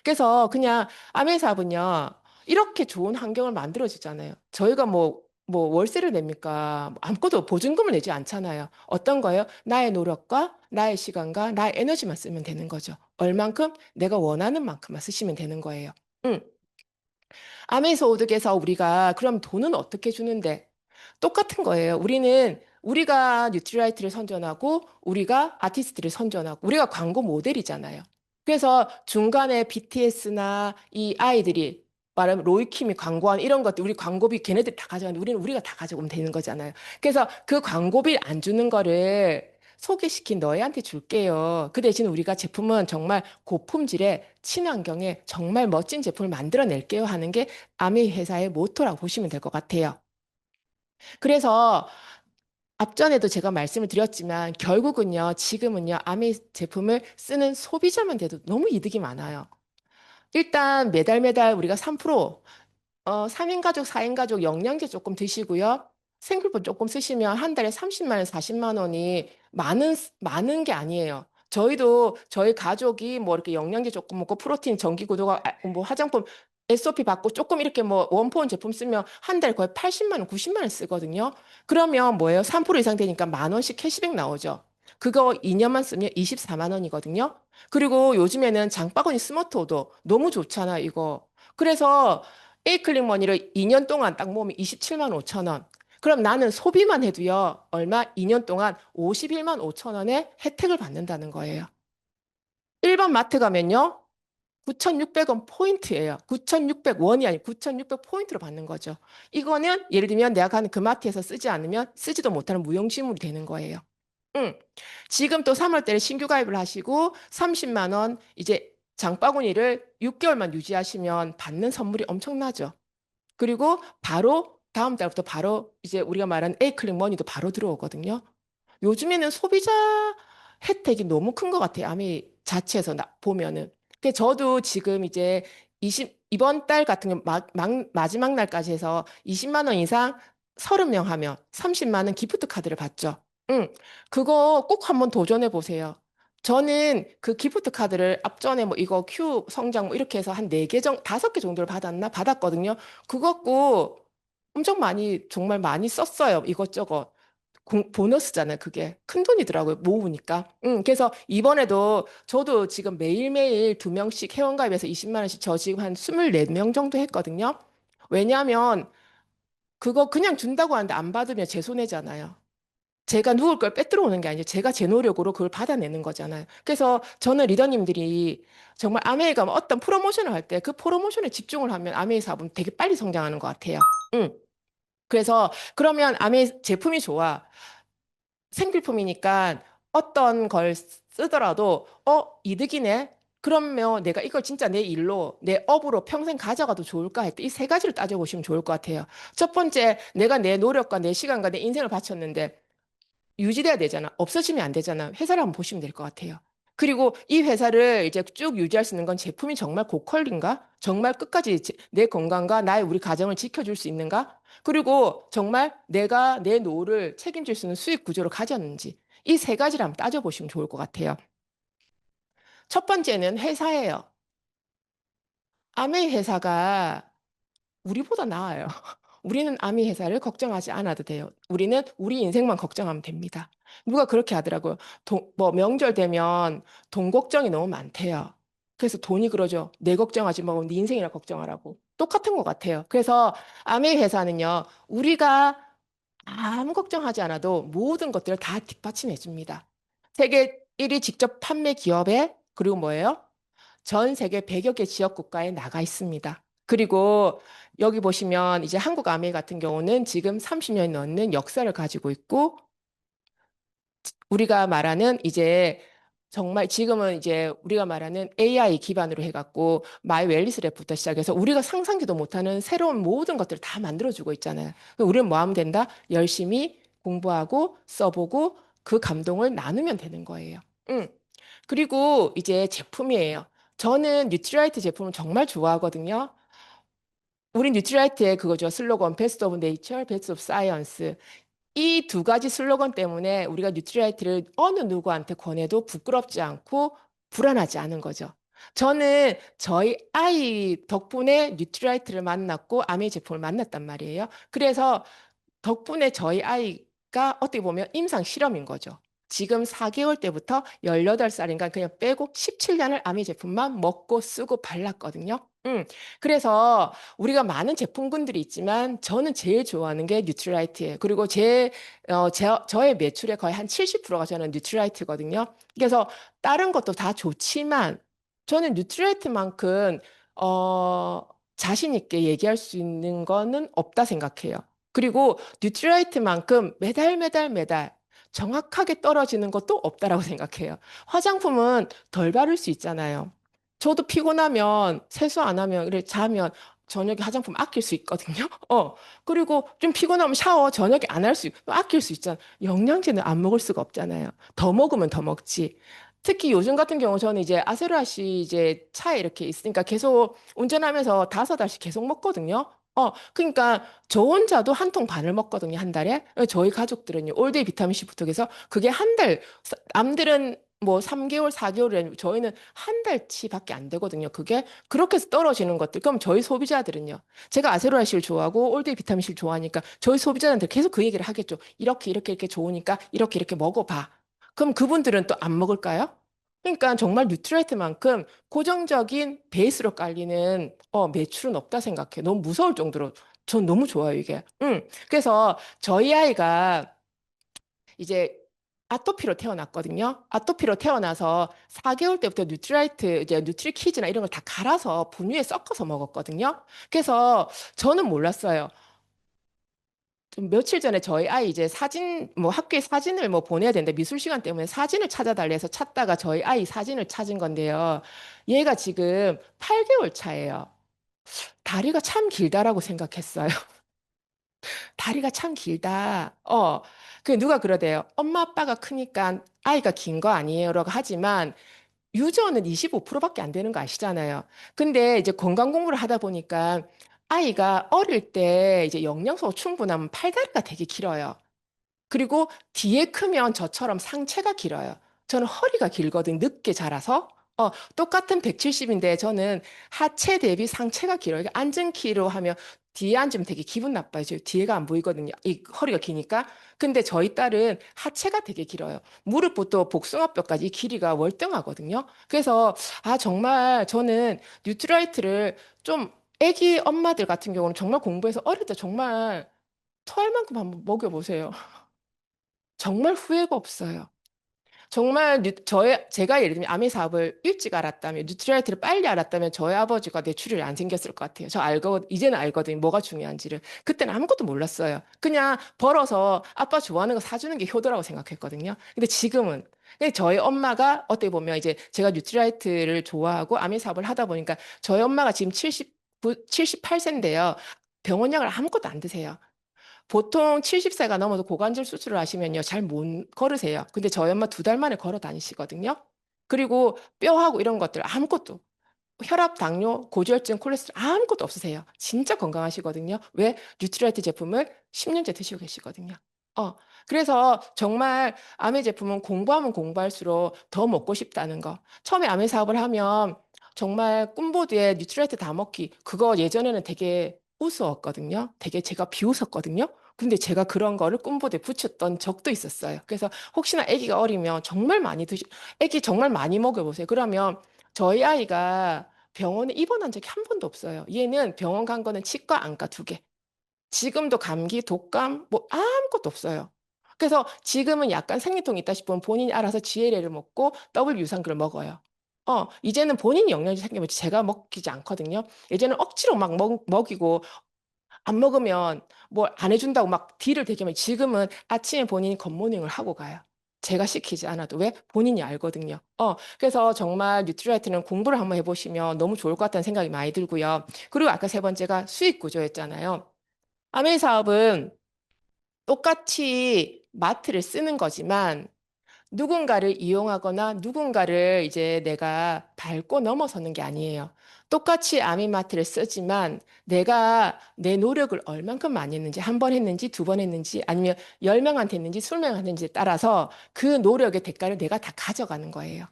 S1: 그래서 그냥 아메사분요, 이렇게 좋은 환경을 만들어주잖아요. 저희가 뭐 월세를 냅니까? 뭐 아무것도 보증금을 내지 않잖아요. 어떤 거예요? 나의 노력과 나의 시간과 나의 에너지만 쓰면 되는 거죠. 얼만큼? 내가 원하는 만큼만 쓰시면 되는 거예요. 응. 아메이서 오득에서 우리가 그럼 돈은 어떻게 주는데? 똑같은 거예요. 우리가 뉴트리라이트를 선전하고 우리가 아티스트를 선전하고 우리가 광고 모델이잖아요. 그래서 중간에 BTS나 이 아이들이 말하면 로이킴이 광고한 이런 것들 우리 광고비 걔네들 다 가져가는데 우리가 다 가져오면 되는 거잖아요. 그래서 그 광고비 안 주는 거를 소개시킨 너희한테 줄게요. 그 대신 우리가 제품은 정말 고품질의 친환경의 정말 멋진 제품을 만들어낼게요 하는 게 아미 회사의 모토라고 보시면 될 것 같아요. 그래서 앞전에도 제가 말씀을 드렸지만 결국은요, 지금은요, 아미 제품을 쓰는 소비자만 돼도 너무 이득이 많아요. 일단 매달 매달 우리가 3%, 3인 가족, 4인 가족 영양제 조금 드시고요. 생필품 조금 쓰시면 한 달에 30만 원, 40만 원이 많은 게 아니에요. 저희도 저희 가족이 뭐 이렇게 영양제 조금 먹고 프로틴, 전기구조가 뭐 화장품 SOP 받고 조금 이렇게 뭐 원포원 제품 쓰면 한 달에 거의 80만 원, 90만 원 쓰거든요. 그러면 뭐예요? 3% 이상 되니까 만 원씩 캐시백 나오죠. 그거 2년만 쓰면 24만 원이거든요. 그리고 요즘에는 장바구니 스마트 오더 너무 좋잖아, 이거. 그래서 에이클릭 머니를 2년 동안 딱 모으면 27만 5천 원. 그럼 나는 소비만 해도요, 얼마? 2년 동안 51만 5천 원의 혜택을 받는다는 거예요. 일반 마트 가면요, 9,600원 포인트예요. 9,600원이 아니고 9,600 포인트로 받는 거죠. 이거는 예를 들면 내가 가는 그 마트에서 쓰지 않으면 쓰지도 못하는 무용지물이 되는 거예요. 응. 지금 또 3월 달에 신규 가입을 하시고 30만 원 이제 장바구니를 6개월만 유지하시면 받는 선물이 엄청나죠. 그리고 바로 다음 달부터 바로 이제 우리가 말하는 에이클릭 머니도 바로 들어오거든요. 요즘에는 소비자 혜택이 너무 큰 것 같아요. 아미 자체에서 보면은. 저도 지금 이제 이번 달 같은 경우 마지막 날까지 해서 20만 원 이상 30명 하면 30만 원 기프트 카드를 받죠. 응. 그거 꼭 한번 도전해 보세요. 저는 그 기프트 카드를 앞전에 뭐 이거 큐 성장 뭐 이렇게 해서 한 4개 정도, 5개 정도를 받았거든요. 그거 고 엄청 많이, 정말 많이 썼어요. 이것저것. 보너스잖아요. 그게 큰 돈이더라고요. 모으니까. 그래서 이번에도 저도 지금 매일매일 2명씩 회원가입해서 20만 원씩 저 지금 한 24명 정도 했거든요. 왜냐하면 그거 그냥 준다고 하는데 안 받으면 제 손해잖아요. 제가 누굴 걸 빼들어 오는 게 아니죠. 제가 제 노력으로 그걸 받아내는 거잖아요. 그래서 저는 리더님들이 정말 아메이 가면 어떤 프로모션을 할 때 그 프로모션에 집중을 하면 아메이 사업은 되게 빨리 성장하는 것 같아요. 음. 그래서 그러면 아메이 제품이 좋아. 생필품이니까 어떤 걸 쓰더라도 이득이네. 그러면 내가 이걸 진짜 내 일로 내 업으로 평생 가져가도 좋을까 했대. 이 세 가지를 따져보시면 좋을 것 같아요. 첫 번째, 내가 내 노력과 내 시간과 내 인생을 바쳤는데 유지돼야 되잖아. 없어지면 안 되잖아. 회사를 한번 보시면 될 것 같아요. 그리고 이 회사를 이제 쭉 유지할 수 있는 건 제품이 정말 고퀄인가? 정말 끝까지 내 건강과 나의 우리 가정을 지켜줄 수 있는가? 그리고 정말 내가 내 노후를 책임질 수 있는 수익 구조를 가졌는지 이 세 가지를 한번 따져보시면 좋을 것 같아요. 첫 번째는 회사예요. 아메 회사가 우리보다 나아요. 우리는 아미 회사를 걱정하지 않아도 돼요. 우리는 우리 인생만 걱정하면 됩니다. 누가 그렇게 하더라고요. 뭐 명절 되면 돈 걱정이 너무 많대요. 그래서 돈이 그러죠. 내 걱정하지 말고 네 인생이나 걱정하라고. 똑같은 것 같아요. 그래서 아미 회사는요. 우리가 아무 걱정하지 않아도 모든 것들을 다 뒷받침해 줍니다. 세계 1위 직접 판매 기업에 그리고 뭐예요? 전 세계 100여 개 지역 국가에 나가 있습니다. 그리고 여기 보시면 이제 한국 아메 같은 경우는 지금 30년 넘는 역사를 가지고 있고 우리가 말하는 이제 정말 지금은 이제 우리가 말하는 AI 기반으로 해갖고 마이 웰리스 랩부터 시작해서 우리가 상상지도 못하는 새로운 모든 것들을 다 만들어주고 있잖아요. 그럼 우리는 뭐 하면 된다? 열심히 공부하고 써보고 그 감동을 나누면 되는 거예요. 응. 그리고 이제 제품이에요. 저는 뉴트리라이트 제품을 정말 좋아하거든요. 우리 뉴트리라이트의 그거죠. 슬로건 베스트 오브 네이처, 베스트 오브 사이언스. 이 두 가지 슬로건 때문에 우리가 뉴트리라이트를 어느 누구한테 권해도 부끄럽지 않고 불안하지 않은 거죠. 저는 저희 아이 덕분에 뉴트리라이트를 만났고 아메 제품을 만났단 말이에요. 그래서 덕분에 저희 아이가 어떻게 보면 임상 실험인 거죠. 지금 4개월 때부터 18살인가 그냥 빼고 17년을 아미 제품만 먹고 쓰고 발랐거든요. 그래서 우리가 많은 제품군들이 있지만 저는 제일 좋아하는 게 뉴트라이트예요. 그리고 저의 매출의 거의 한 70%가 저는 뉴트라이트거든요. 그래서 다른 것도 다 좋지만 저는 뉴트라이트만큼 어, 자신 있게 얘기할 수 있는 거는 없다 생각해요. 그리고 뉴트라이트만큼 매달 매달 매달 정확하게 떨어지는 것도 없다라고 생각해요. 화장품은 덜 바를 수 있잖아요. 저도 피곤하면 세수 안 하면 이래 자면 저녁에 화장품 아낄 수 있거든요. 그리고 좀 피곤하면 샤워 저녁에 안 할 수 있고 아낄 수 있잖아요. 영양제는 안 먹을 수가 없잖아요. 더 먹으면 더 먹지. 특히 요즘 같은 경우 저는 이제 아세로아시 이제 차에 이렇게 있으니까 계속 운전하면서 5알씩 계속 먹거든요. 그러니까 저 혼자도 한 통 반을 먹거든요, 한 달에. 저희 가족들은요, 올데이 비타민C부터 해서 그게 한 달, 남들은 뭐 3개월, 4개월에 저희는 한 달치밖에 안 되거든요. 그게 그렇게 해서 떨어지는 것들. 그럼 저희 소비자들은요. 제가 아세로라실을 좋아하고 올데이 비타민C를 좋아하니까 저희 소비자한테 계속 그 얘기를 하겠죠. 이렇게 이렇게 이렇게 좋으니까 이렇게 이렇게 먹어봐. 그럼 그분들은 또 안 먹을까요? 그러니까 정말 뉴트라이트만큼 고정적인 베이스로 깔리는 매출은 없다 생각해. 너무 무서울 정도로 전 너무 좋아요, 이게. 그래서 저희 아이가 이제 아토피로 태어났거든요. 아토피로 태어나서 4개월 때부터 뉴트라이트, 이제 뉴트리키즈나 이런 걸 다 갈아서 분유에 섞어서 먹었거든요. 그래서 저는 몰랐어요. 좀 며칠 전에 저희 아이 이제 사진, 뭐 학교에 사진을 뭐 보내야 되는데 미술 시간 때문에 사진을 찾아달래서 찾다가 저희 아이 사진을 찾은 건데요. 얘가 지금 8개월 차예요. 다리가 참 길다라고 생각했어요. 다리가 참 길다. 그 누가 그러대요. 엄마 아빠가 크니까 아이가 긴 거 아니에요라고 하지만 유전은 25%밖에 안 되는 거 아시잖아요. 근데 이제 건강 공부를 하다 보니까 아이가 어릴 때 이제 영양소가 충분하면 팔다리가 되게 길어요. 그리고 뒤에 크면 저처럼 상체가 길어요. 저는 허리가 길거든, 늦게 자라서. 똑같은 170인데 저는 하체 대비 상체가 길어요. 그러니까 앉은 키로 하면 뒤에 앉으면 되게 기분 나빠요. 저 뒤에가 안 보이거든요. 이 허리가 기니까. 근데 저희 딸은 하체가 되게 길어요. 무릎부터 복숭아뼈까지 이 길이가 월등하거든요. 그래서 정말 저는 뉴트라이트를 좀 애기 엄마들 같은 경우는 정말 공부해서 어릴 때 정말 토할 만큼 한번 먹여보세요. 정말 후회가 없어요. 정말 제가 예를 들면 아미 사업을 일찍 알았다면, 뉴트리라이트를 빨리 알았다면 저희 아버지가 뇌출혈이 안 생겼을 것 같아요. 이제는 알거든요. 뭐가 중요한지를. 그때는 아무것도 몰랐어요. 그냥 벌어서 아빠 좋아하는 거 사주는 게 효도라고 생각했거든요. 근데 지금은 근데 저희 엄마가 어떻게 보면 이제 제가 뉴트리라이트를 좋아하고 아미 사업을 하다 보니까 저희 엄마가 지금 78세인데요. 병원약을 아무것도 안 드세요. 보통 70세가 넘어도 고관절 수술을 하시면요, 잘 못 걸으세요. 근데 저희 엄마 2달 만에 걸어 다니시거든요. 그리고 뼈하고 이런 것들 아무것도 혈압, 당뇨, 고지혈증, 콜레스테롤 아무것도 없으세요. 진짜 건강하시거든요. 왜? 뉴트리라이트 제품을 10년째 드시고 계시거든요. 어, 그래서 정말 아메 제품은 공부하면 공부할수록 더 먹고 싶다는 거. 처음에 아메 사업을 하면 정말 꿈보드에 뉴트리라이트 다 먹기. 그거 예전에는 되게 우스웠거든요. 되게 제가 비웃었거든요. 근데 제가 그런 거를 꿈보드에 붙였던 적도 있었어요. 그래서 혹시나 아기가 어리면 정말 많이 아기 정말 많이 먹여보세요. 그러면 저희 아이가 병원에 입원한 적이 한 번도 없어요. 얘는 병원 간 거는 치과, 안과 2개. 지금도 감기, 독감, 뭐 아무것도 없어요. 그래서 지금은 약간 생리통이 있다 싶으면 본인이 알아서 GLL을 먹고 W 유산균을 먹어요. 이제는 본인이 영양제 챙기면 제가 먹이지 않거든요. 예전에는 억지로 막 먹이고 안 먹으면 뭘 안 해준다고 막 딜을 되게 많이 지금은 아침에 본인이 굿모닝을 하고 가요. 제가 시키지 않아도 왜? 본인이 알거든요. 그래서 정말 뉴트리라이트는 공부를 한번 해보시면 너무 좋을 것 같다는 생각이 많이 들고요. 그리고 아까 세 번째가 수익 구조였잖아요. 아메이 사업은 똑같이 마트를 쓰는 거지만 누군가를 이용하거나 누군가를 이제 내가 밟고 넘어서는 게 아니에요. 똑같이 아미마트를 쓰지만 내가 내 노력을 얼만큼 많이 했는지, 한 번 했는지, 두 번 했는지, 아니면 10명한테 했는지, 20명한테 했는지에 따라서 그 노력의 대가를 내가 다 가져가는 거예요.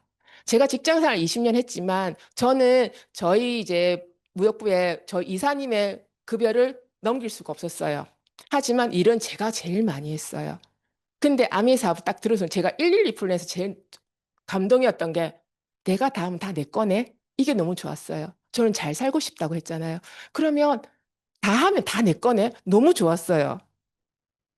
S1: 제가 직장생활 20년 했지만 저는 저희 이제 무역부에 저 이사님의 급여를 넘길 수가 없었어요. 하지만 일은 제가 제일 많이 했어요. 근데 아미 사업 딱 들어서 제가 112 플랜에서 제일 감동이었던 게 내가 다음 다 내 거네? 이게 너무 좋았어요. 저는 잘 살고 싶다고 했잖아요. 그러면 다 하면 다 내 거네? 너무 좋았어요.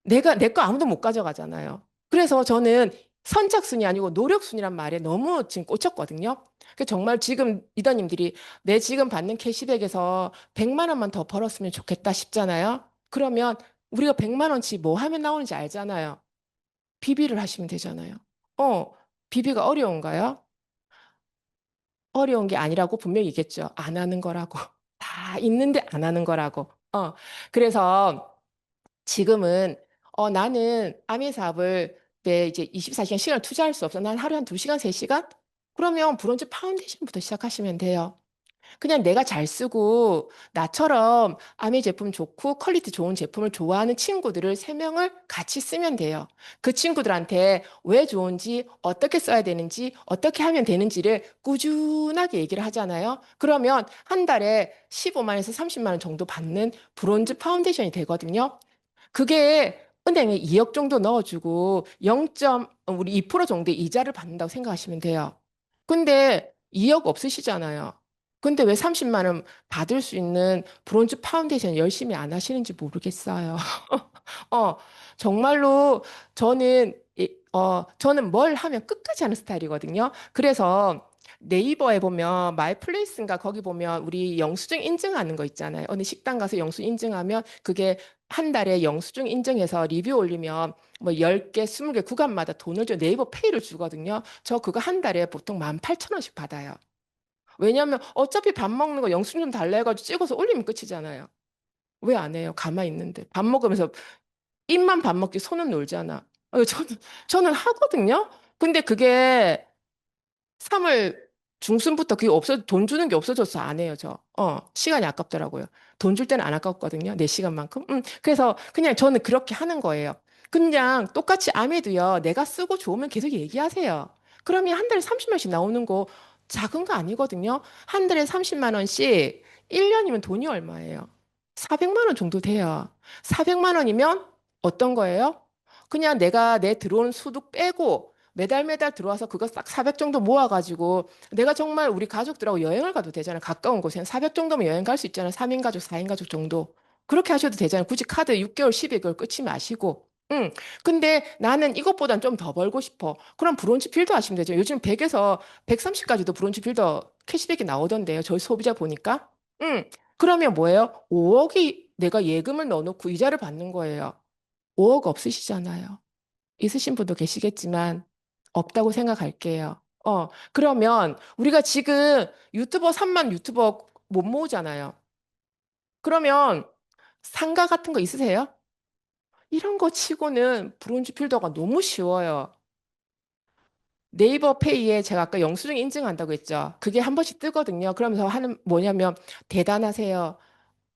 S1: 내 거 아무도 못 가져가잖아요. 그래서 저는 선착순이 아니고 노력순이란 말에 너무 지금 꽂혔거든요. 그 정말 지금 리더님들이 내 지금 받는 캐시백에서 100만 원만 더 벌었으면 좋겠다 싶잖아요. 그러면 우리가 100만 원치 뭐 하면 나오는지 알잖아요. 비비를 하시면 되잖아요. 어, 비비가 어려운가요? 어려운 게 아니라고 분명히 얘기했죠. 안 하는 거라고. 다 있는데 안 하는 거라고. 그래서 지금은 나는 아미 사업을 내 이제 24시간 시간을 투자할 수 없어. 난 하루에 한 2시간, 3시간? 그러면 브론즈 파운데이션부터 시작하시면 돼요. 그냥 내가 잘 쓰고 나처럼 아미 제품 좋고 퀄리티 좋은 제품을 좋아하는 친구들을 세명을 같이 쓰면 돼요. 그 친구들한테 왜 좋은지, 어떻게 써야 되는지, 어떻게 하면 되는지를 꾸준하게 얘기를 하잖아요. 그러면 한 달에 15만에서 30만 원 정도 받는 브론즈 파운데이션이 되거든요. 그게 은행에 2억 정도 넣어주고 우리 2% 정도의 이자를 받는다고 생각하시면 돼요. 근데 2억 없으시잖아요. 근데 왜 30만 원 받을 수 있는 브론즈 파운데이션 열심히 안 하시는지 모르겠어요. 어, 정말로 저는 뭘 하면 끝까지 하는 스타일이거든요. 그래서 네이버에 보면 마이플레이스인가 거기 보면 우리 영수증 인증하는 거 있잖아요. 어느 식당 가서 영수 인증하면 그게 한 달에 영수증 인증해서 리뷰 올리면 뭐 10개, 20개 구간마다 돈을 줘 네이버 페이를 주거든요. 저 그거 한 달에 보통 18,000원씩 받아요. 왜냐면 어차피 밥 먹는 거 영수증 좀 달라 해가지고 찍어서 올리면 끝이잖아요. 왜 안 해요? 가만히 있는데. 밥 먹으면서 입만 밥 먹지 손은 놀잖아. 저는 하거든요. 근데 그게 3월 중순부터 그게 돈 주는 게 없어져서 안 해요, 저. 시간이 아깝더라고요. 돈 줄 때는 안 아깝거든요. 내 시간만큼. 그래서 그냥 저는 그렇게 하는 거예요. 그냥 똑같이 아메도요. 내가 쓰고 좋으면 계속 얘기하세요. 그러면 한 달에 30만원씩 나오는 거 작은 거 아니거든요. 한 달에 30만 원씩 1년이면 돈이 얼마예요? 400만 원 정도 돼요. 400만 원이면 어떤 거예요? 그냥 내가 내 들어오는 소득 빼고 매달 매달 들어와서 그거 딱 400 정도 모아가지고 내가 정말 우리 가족들하고 여행을 가도 되잖아요. 가까운 곳에는 400 정도면 여행 갈 수 있잖아요. 3인 가족, 4인 가족 정도. 그렇게 하셔도 되잖아요. 굳이 카드 6개월, 12개월 끊지 마시고. 응. 근데 나는 이것보단 좀 더 벌고 싶어. 그럼 브론치 빌더 하시면 되죠. 요즘 100에서 130까지도 브론치 빌더 캐시백이 나오던데요. 저희 소비자 보니까. 응. 그러면 뭐예요? 5억이 내가 예금을 넣어놓고 이자를 받는 거예요. 5억 없으시잖아요. 있으신 분도 계시겠지만 없다고 생각할게요. 그러면 우리가 지금 유튜버 3만 유튜버 못 모으잖아요. 그러면 상가 같은 거 있으세요? 이런 거 치고는 브론즈 필더가 너무 쉬워요. 네이버 페이에 제가 아까 영수증 인증한다고 했죠. 그게 한 번씩 뜨거든요. 그러면서 하는 뭐냐면 대단하세요.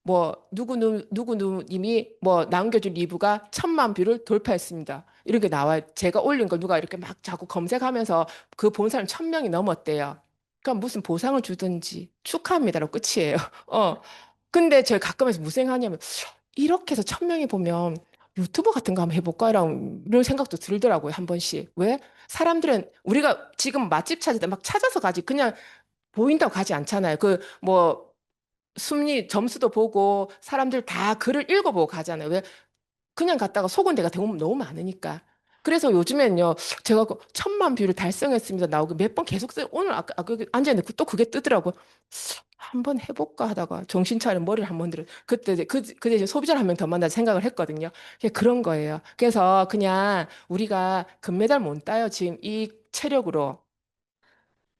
S1: 뭐 누구님이 뭐 남겨준 리뷰가 1,000만 뷰를 돌파했습니다. 이렇게 나와요. 제가 올린 걸 누가 이렇게 막 자꾸 검색하면서 그 본 사람 1,000명이 넘었대요. 그럼 무슨 보상을 주든지 축하합니다로 끝이에요. 어. 근데 제가 가끔해서 무슨 생각하냐면 이렇게 해서 1,000명이 보면 유튜버 같은 거 한번 해볼까? 이런 생각도 들더라고요, 한 번씩. 왜? 사람들은 우리가 지금 맛집 찾을 때 막 찾아서 가지 그냥 보인다고 가지 않잖아요. 뭐 심리 점수도 보고 사람들 다 글을 읽어보고 가잖아요. 왜? 그냥 갔다가 속은 데가 대부분 너무 많으니까. 그래서 요즘엔요, 제가 그 1,000만 뷰를 달성했습니다. 나오고 몇 번 계속 써요. 오늘 아까 앉아있는데 또 그게 뜨더라고. 한번 해볼까 하다가 정신 차려 머리를 한번 들어. 그때 이제 그때 이제 소비자를 한 명 더 만나 생각을 했거든요. 그런 거예요. 그래서 그냥 우리가 금메달 못 따요. 지금 이 체력으로.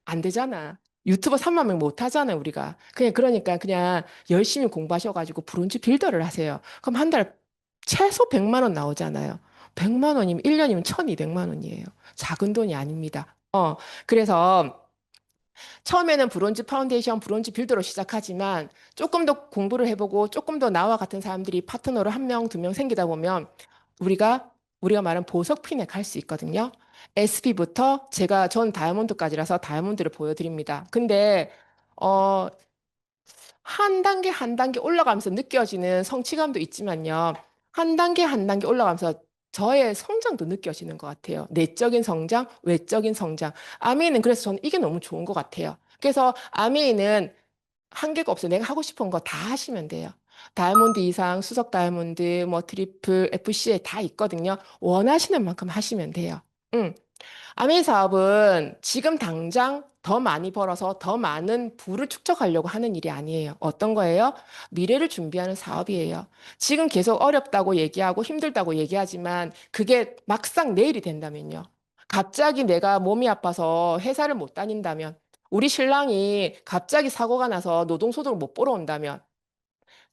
S1: 안 되잖아. 유튜버 3만 명 못 하잖아, 우리가. 그러니까 그냥 열심히 공부하셔가지고 브론즈 빌더를 하세요. 그럼 한 달 최소 100만 원 나오잖아요. 100만 원이면 1년이면 1,200만 원이에요. 작은 돈이 아닙니다. 그래서 처음에는 브론즈 파운데이션, 브론즈 빌더로 시작하지만 조금 더 공부를 해보고 조금 더 나와 같은 사람들이 파트너로 한 명, 두 명 생기다 보면 우리가 우리가 말한 보석 핀에 갈 수 있거든요. SP부터 전 다이아몬드까지라서 다이아몬드를 보여드립니다. 근데 어, 한 단계 한 단계 올라가면서 느껴지는 성취감도 있지만요. 한 단계 한 단계 올라가면서 저의 성장도 느껴지는 것 같아요. 내적인 성장, 외적인 성장. 아메이는 그래서 저는 이게 너무 좋은 것 같아요. 그래서 아메이는 한계가 없어요. 내가 하고 싶은 거 다 하시면 돼요. 다이아몬드 이상, 수석 다이아몬드, 뭐 트리플, FC에 다 있거든요. 원하시는 만큼 하시면 돼요. 응. 아메이 사업은 지금 당장 더 많이 벌어서 더 많은 부를 축적하려고 하는 일이 아니에요. 어떤 거예요? 미래를 준비하는 사업이에요. 지금 계속 어렵다고 얘기하고 힘들다고 얘기하지만 그게 막상 내일이 된다면요. 갑자기 내가 몸이 아파서 회사를 못 다닌다면, 우리 신랑이 갑자기 사고가 나서 노동소득을 못 벌어 온다면,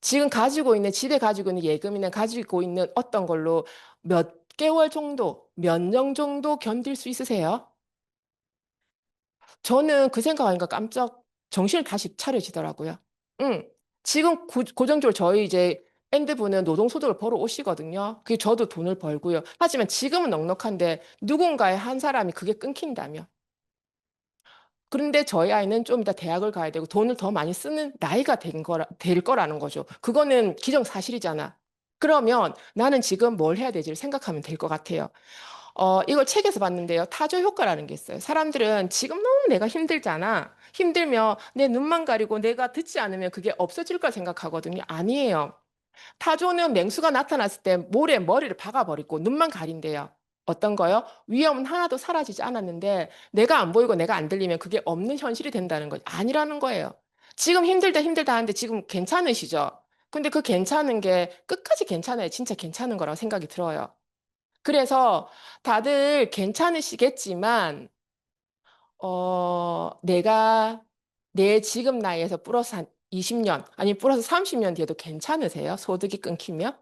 S1: 지금 가지고 있는, 집에 가지고 있는 예금이나 가지고 있는 어떤 걸로 몇 개월 정도, 몇 년 정도 견딜 수 있으세요? 저는 그 생각하니까 깜짝 정신을 다시 차려지더라고요. 응. 지금 고정적으로 저희 이제 밴드부는 노동소득을 벌어 오시거든요. 그게 저도 돈을 벌고요. 하지만 지금은 넉넉한데 누군가의 한 사람이 그게 끊긴다면. 그런데 저희 아이는 좀 이따 대학을 가야 되고 돈을 더 많이 쓰는 나이가 될 거라는 거죠. 그거는 기정사실이잖아. 그러면 나는 지금 뭘 해야 되지를 생각하면 될 것 같아요. 이걸 책에서 봤는데요. 타조 효과라는 게 있어요. 사람들은 지금 너무 내가 힘들잖아. 힘들면 내 눈만 가리고 내가 듣지 않으면 그게 없어질 걸 생각하거든요. 아니에요. 타조는 맹수가 나타났을 때 모래 머리를 박아버리고 눈만 가린대요. 어떤 거요? 위험은 하나도 사라지지 않았는데 내가 안 보이고 내가 안 들리면 그게 없는 현실이 된다는 거 아니라는 거예요. 지금 힘들다 힘들다 하는데 지금 괜찮으시죠? 근데 그 괜찮은 게 끝까지 괜찮아요. 진짜 괜찮은 거라고 생각이 들어요. 그래서 다들 괜찮으시겠지만, 내가 내 지금 나이에서 플러스 한 20년, 아니 플러스 30년 뒤에도 괜찮으세요? 소득이 끊기면?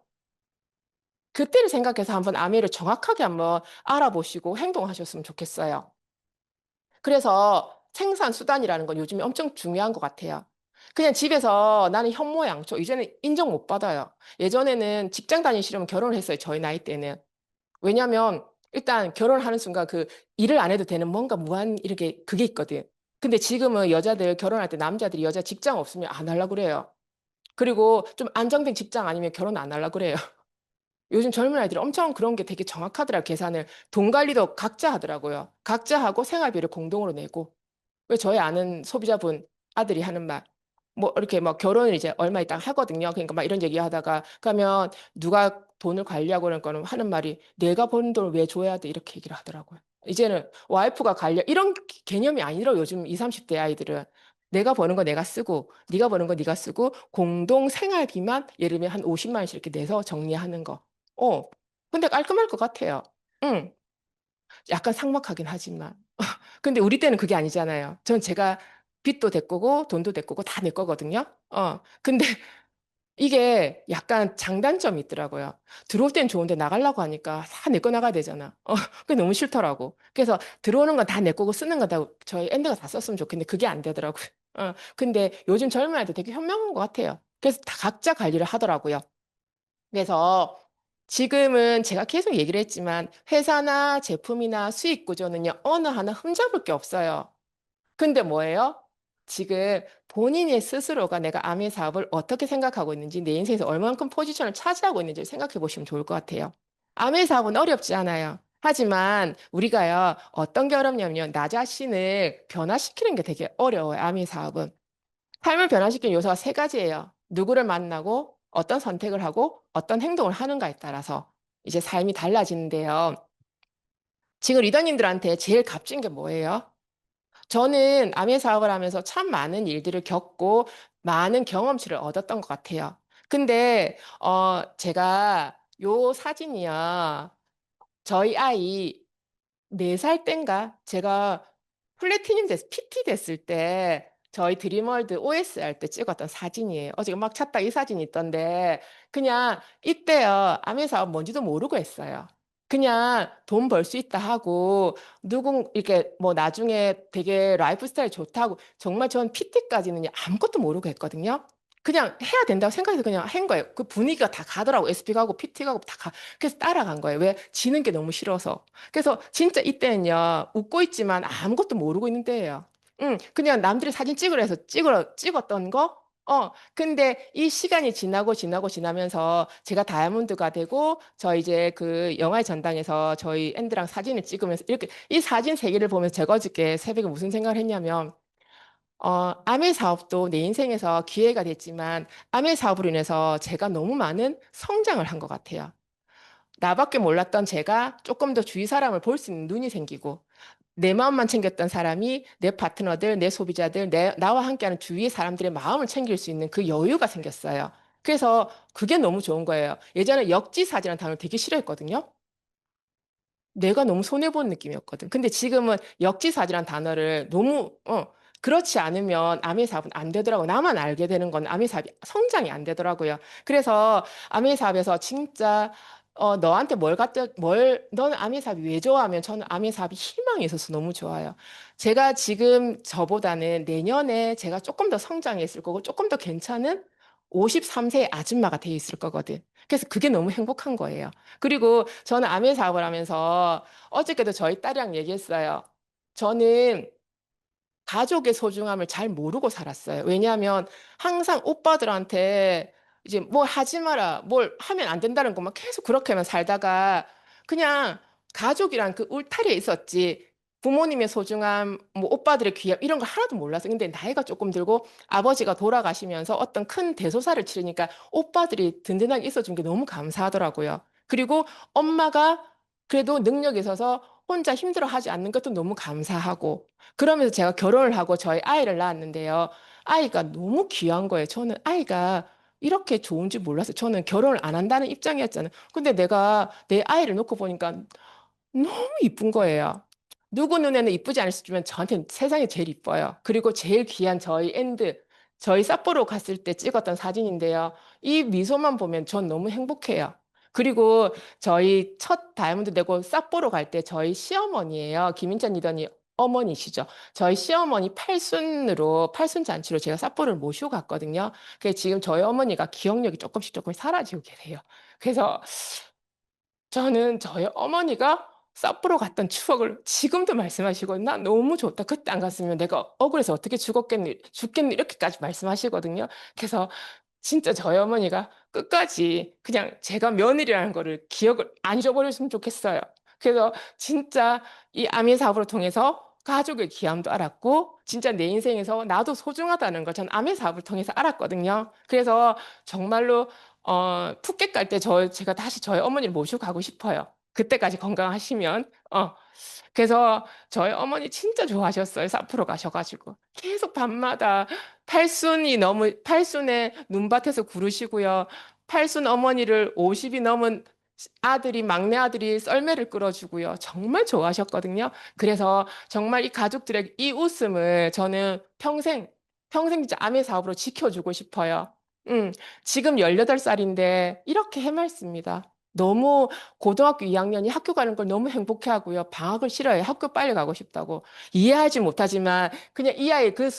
S1: 그때를 생각해서 한번 아미를 정확하게 한번 알아보시고 행동하셨으면 좋겠어요. 그래서 생산 수단이라는 건 요즘에 엄청 중요한 것 같아요. 그냥 집에서 나는 현모양처, 이제는 인정 못 받아요. 예전에는 직장 다니시려면 결혼을 했어요. 저희 나이 때는. 왜냐면 일단 결혼하는 순간 그 일을 안 해도 되는 뭔가 무한 이렇게 그게 있거든. 근데 지금은 여자들 결혼할 때 남자들이 여자 직장 없으면 안 하려고 그래요. 그리고 좀 안정된 직장 아니면 결혼 안 하려고 그래요. 요즘 젊은 아이들이 엄청 그런 게 되게 정확하더라고요. 계산을. 돈 관리도 각자 하더라고요. 각자 하고 생활비를 공동으로 내고. 왜 저희 아는 소비자분 아들이 하는 말. 뭐 이렇게 막 결혼을 이제 얼마 있다가 하거든요. 그러니까 막 이런 얘기 하다가 그러면 누가 돈을 관리하고 그런 거는 하는 말이 내가 버는 돈을 왜 줘야 돼? 이렇게 얘기를 하더라고요. 이제는 와이프가 관리 이런 개념이 아니라 요즘 20, 30대 아이들은 내가 버는 거 내가 쓰고 네가 버는 거 네가 쓰고 공동 생활비만 예를 들면 한 50만 원씩 이렇게 내서 정리하는 거. 근데 깔끔할 것 같아요. 응. 약간 삭막하긴 하지만. 근데 우리 때는 그게 아니잖아요. 전 제가 빚도 내 거고 돈도 내 거고 다 내 거거든요. 근데 이게 약간 장단점이 있더라고요. 들어올 땐 좋은데 나가려고 하니까 다 내 거 나가야 되잖아. 그게 너무 싫더라고. 그래서 들어오는 건 다 내 거고 쓰는 건 다 저희 엔드가 다 썼으면 좋겠는데 그게 안 되더라고요. 근데 요즘 젊은 아이들 되게 현명한 것 같아요. 그래서 다 각자 관리를 하더라고요. 그래서 지금은 제가 계속 얘기를 했지만 회사나 제품이나 수익 구조는요, 어느 하나 흠잡을 게 없어요. 근데 뭐예요? 지금 본인의 스스로가 내가 아미 사업을 어떻게 생각하고 있는지, 내 인생에서 얼만큼 포지션을 차지하고 있는지를 생각해 보시면 좋을 것 같아요. 아미 사업은 어렵지 않아요. 하지만 우리가요, 어떤 게 어렵냐면요, 나 자신을 변화시키는 게 되게 어려워요, 아미 사업은. 삶을 변화시키는 요소가 세 가지예요. 누구를 만나고, 어떤 선택을 하고, 어떤 행동을 하는가에 따라서 이제 삶이 달라지는데요. 지금 리더님들한테 제일 값진 게 뭐예요? 저는 아메 사업을 하면서 참 많은 일들을 겪고 많은 경험치를 얻었던 것 같아요. 근데, 제가 요 사진이요. 저희 아이 4살 땐가 제가 플래티늄 PT 됐을 때 저희 드림월드 OS 할 때 찍었던 사진이에요. 어제 막 찾다 이 사진이 있던데 그냥 이때요. 아메 사업 뭔지도 모르고 했어요. 그냥 돈 벌 수 있다 하고 이렇게 뭐 나중에 되게 라이프 스타일 좋다고 정말 전 PT까지는 아무것도 모르고 했거든요. 그냥 해야 된다고 생각해서 그냥 한 거예요. 그 분위기가 다 가더라고. SP 가고 PT 가고 다 가. 그래서 따라간 거예요. 왜? 지는 게 너무 싫어서. 그래서 진짜 이때는요, 웃고 있지만 아무것도 모르고 있는 때예요. 그냥 남들이 사진 찍으라 해서 찍었던 거? 근데 이 시간이 지나면서 제가 다이아몬드가 되고, 저 이제 그 영화의 전당에서 저희 앤드랑 사진을 찍으면서 이렇게 이 사진 세 개를 보면서 제가 어저께 새벽에 무슨 생각을 했냐면, 아메 사업도 내 인생에서 기회가 됐지만, 아메 사업으로 인해서 제가 너무 많은 성장을 한 것 같아요. 나밖에 몰랐던 제가 조금 더 주위 사람을 볼 수 있는 눈이 생기고 내 마음만 챙겼던 사람이 내 파트너들, 내 소비자들, 나와 함께하는 주위의 사람들의 마음을 챙길 수 있는 그 여유가 생겼어요. 그래서 그게 너무 좋은 거예요. 예전에 역지사지라는 단어를 되게 싫어했거든요. 내가 너무 손해본 느낌이었거든. 근데 지금은 역지사지란 단어를 너무, 그렇지 않으면 아미 사업은 안 되더라고요. 나만 알게 되는 건 아미 사업이 성장이 안 되더라고요. 그래서 아미 사업에서 진짜, 너한테 너는 아미 사업이 왜 좋아하면 저는 아미 사업이 희망이 있어서 너무 좋아요. 제가 지금 저보다는 내년에 제가 조금 더 성장했을 거고 조금 더 괜찮은 53세 아줌마가 돼 있을 거거든. 그래서 그게 너무 행복한 거예요. 그리고 저는 아메 사업을 하면서 어저께도 저희 딸이랑 얘기했어요. 저는 가족의 소중함을 잘 모르고 살았어요. 왜냐하면 항상 오빠들한테 이제 뭘 하지 마라, 뭘 하면 안 된다는 것만 계속 그렇게만 살다가 그냥 가족이란 그 울타리에 있었지. 부모님의 소중함, 뭐 오빠들의 귀함 이런 거 하나도 몰랐어요. 근데 나이가 조금 들고 아버지가 돌아가시면서 어떤 큰 대소사를 치르니까 오빠들이 든든하게 있어준 게 너무 감사하더라고요. 그리고 엄마가 그래도 능력이 있어서 혼자 힘들어하지 않는 것도 너무 감사하고 그러면서 제가 결혼을 하고 저희 아이를 낳았는데요. 아이가 너무 귀한 거예요. 저는 아이가 이렇게 좋은 줄 몰랐어요. 저는 결혼을 안 한다는 입장이었잖아요. 근데 내가 내 아이를 놓고 보니까 너무 이쁜 거예요. 누구 눈에는 이쁘지 않을 수 있지만 저한테는 세상에 제일 이뻐요. 그리고 제일 귀한 저희 삿포로 갔을 때 찍었던 사진인데요. 이 미소만 보면 전 너무 행복해요. 그리고 저희 첫 다이아몬드 되고 삿포로 갈 때 저희 시어머니예요. 김인찬 리더니 어머니시죠. 저희 시어머니 팔순 잔치로 제가 삿포로를 모시고 갔거든요. 그래서 지금 저희 어머니가 기억력이 조금씩 사라지고 계세요. 그래서 저는 저희 어머니가 삿포로 갔던 추억을 지금도 말씀하시고 나 너무 좋다. 그때 안 갔으면 내가 억울해서 어떻게 죽겠니 이렇게까지 말씀하시거든요. 그래서 진짜 저희 어머니가 끝까지 그냥 제가 며느리라는 거를 기억을 안 잊어버렸으면 좋겠어요. 그래서 진짜 이 아미 사업을 통해서 가족의 귀함도 알았고 진짜 내 인생에서 나도 소중하다는 걸 전 아미 사업을 통해서 알았거든요. 그래서 정말로 푸켓 갈 때 제가 다시 저희 어머니를 모시고 가고 싶어요. 그때까지 건강하시면. 그래서 저희 어머니 진짜 좋아하셨어요. 삿포로 가셔가지고. 계속 밤마다 팔순에 눈밭에서 구르시고요. 팔순 어머니를 50이 넘은 막내 아들이 썰매를 끌어주고요. 정말 좋아하셨거든요. 그래서 정말 이 가족들의 이 웃음을 저는 평생 진짜 아메 사업으로 지켜주고 싶어요. 음, 지금 18살인데 이렇게 해맑습니다. 너무 고등학교 2학년이 학교 가는 걸 너무 행복해 하고요. 방학을 싫어해요. 학교 빨리 가고 싶다고. 이해하지 못하지만 그냥 이 아이의 그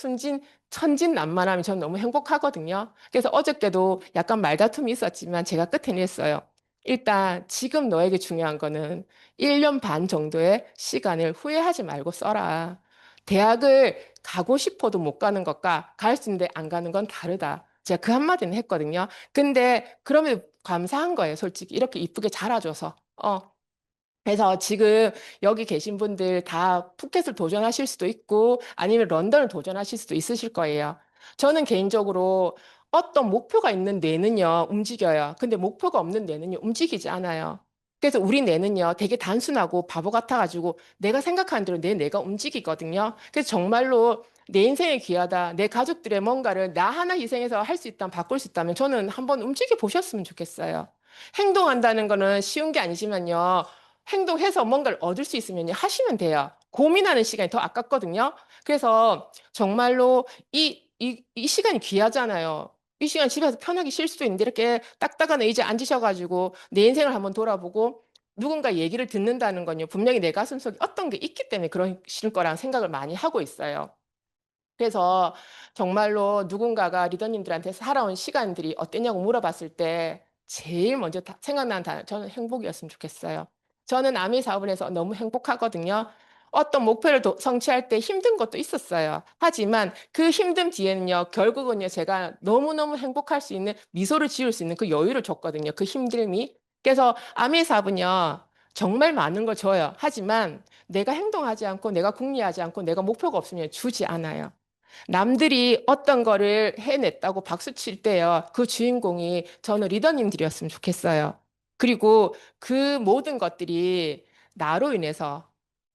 S1: 천진난만함이 전 너무 행복하거든요. 그래서 어저께도 약간 말다툼이 있었지만 제가 끝에 냈어요. 일단 지금 너에게 중요한 거는 1년 반 정도의 시간을 후회하지 말고 써라. 대학을 가고 싶어도 못 가는 것과 갈 수 있는데 안 가는 건 다르다. 제가 그 한마디는 했거든요. 근데 그러면 감사한 거예요, 솔직히. 이렇게 이쁘게 자라줘서. 그래서 지금 여기 계신 분들 다 푸켓을 도전하실 수도 있고 아니면 런던을 도전하실 수도 있으실 거예요. 저는 개인적으로 어떤 목표가 있는 뇌는요, 움직여요. 근데 목표가 없는 뇌는요, 움직이지 않아요. 그래서 우리 뇌는요, 되게 단순하고 바보 같아가지고 내가 생각하는 대로 내 뇌가 움직이거든요. 그래서 정말로 내 인생이 귀하다. 내 가족들의 뭔가를 나 하나 희생해서 할 수 있다면, 바꿀 수 있다면 저는 한번 움직여 보셨으면 좋겠어요. 행동한다는 거는 쉬운 게 아니지만요. 행동해서 뭔가를 얻을 수 있으면 하시면 돼요. 고민하는 시간이 더 아깝거든요. 그래서 정말로 이 시간이 귀하잖아요. 이 시간 집에서 편하게 쉴 수도 있는데 이렇게 딱딱한 의자에 앉으셔가지고 내 인생을 한번 돌아보고 누군가 얘기를 듣는다는 건요. 분명히 내 가슴 속에 어떤 게 있기 때문에 그러실 거라는 생각을 많이 하고 있어요. 그래서 정말로 누군가가 리더님들한테 살아온 시간들이 어땠냐고 물어봤을 때 제일 먼저 생각나는 단어, 저는 행복이었으면 좋겠어요. 저는 아미 사업을 해서 너무 행복하거든요. 어떤 목표를 성취할 때 힘든 것도 있었어요. 하지만 그 힘든 뒤에는요, 결국은요, 제가 너무너무 행복할 수 있는 미소를 지을 수 있는 그 여유를 줬거든요. 그 힘듦이. 그래서 아미 사업은요, 정말 많은 걸 줘요. 하지만 내가 행동하지 않고 내가 궁리하지 않고 내가 목표가 없으면 주지 않아요. 남들이 어떤 거를 해냈다고 박수 칠 때요. 그 주인공이 저는 리더님들이었으면 좋겠어요. 그리고 그 모든 것들이 나로 인해서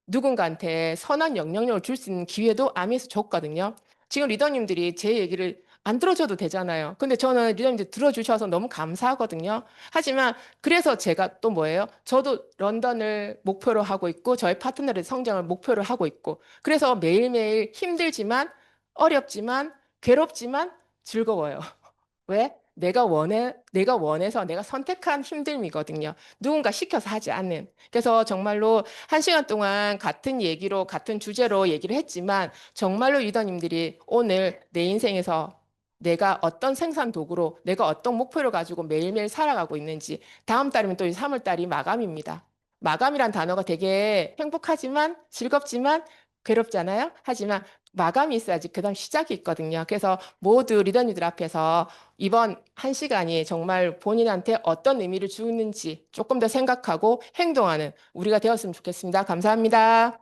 S1: 누군가한테 선한 영향력을 줄 수 있는 기회도 아미에서 줬거든요. 지금 리더님들이 제 얘기를 안 들어줘도 되잖아요. 근데 저는 리더님들 들어주셔서 너무 감사하거든요. 하지만 그래서 제가 또 뭐예요? 저도 런던을 목표로 하고 있고 저희 파트너의 성장을 목표로 하고 있고 그래서 매일매일 힘들지만 어렵지만 괴롭지만 즐거워요. 왜? 내가 원해서 내가 선택한 힘듦이거든요. 누군가 시켜서 하지 않는. 그래서 정말로 한 시간 동안 같은 얘기로, 같은 주제로 얘기를 했지만, 정말로 리더님들이 오늘 내 인생에서 내가 어떤 생산 도구로, 내가 어떤 목표를 가지고 매일매일 살아가고 있는지, 다음 달이면 또 3월 달이 마감입니다. 마감이란 단어가 되게 행복하지만, 즐겁지만, 괴롭잖아요? 하지만 마감이 있어야지 그다음 시작이 있거든요. 그래서 모두 리더님들 앞에서 이번 한 시간이 정말 본인한테 어떤 의미를 주는지 조금 더 생각하고 행동하는 우리가 되었으면 좋겠습니다. 감사합니다.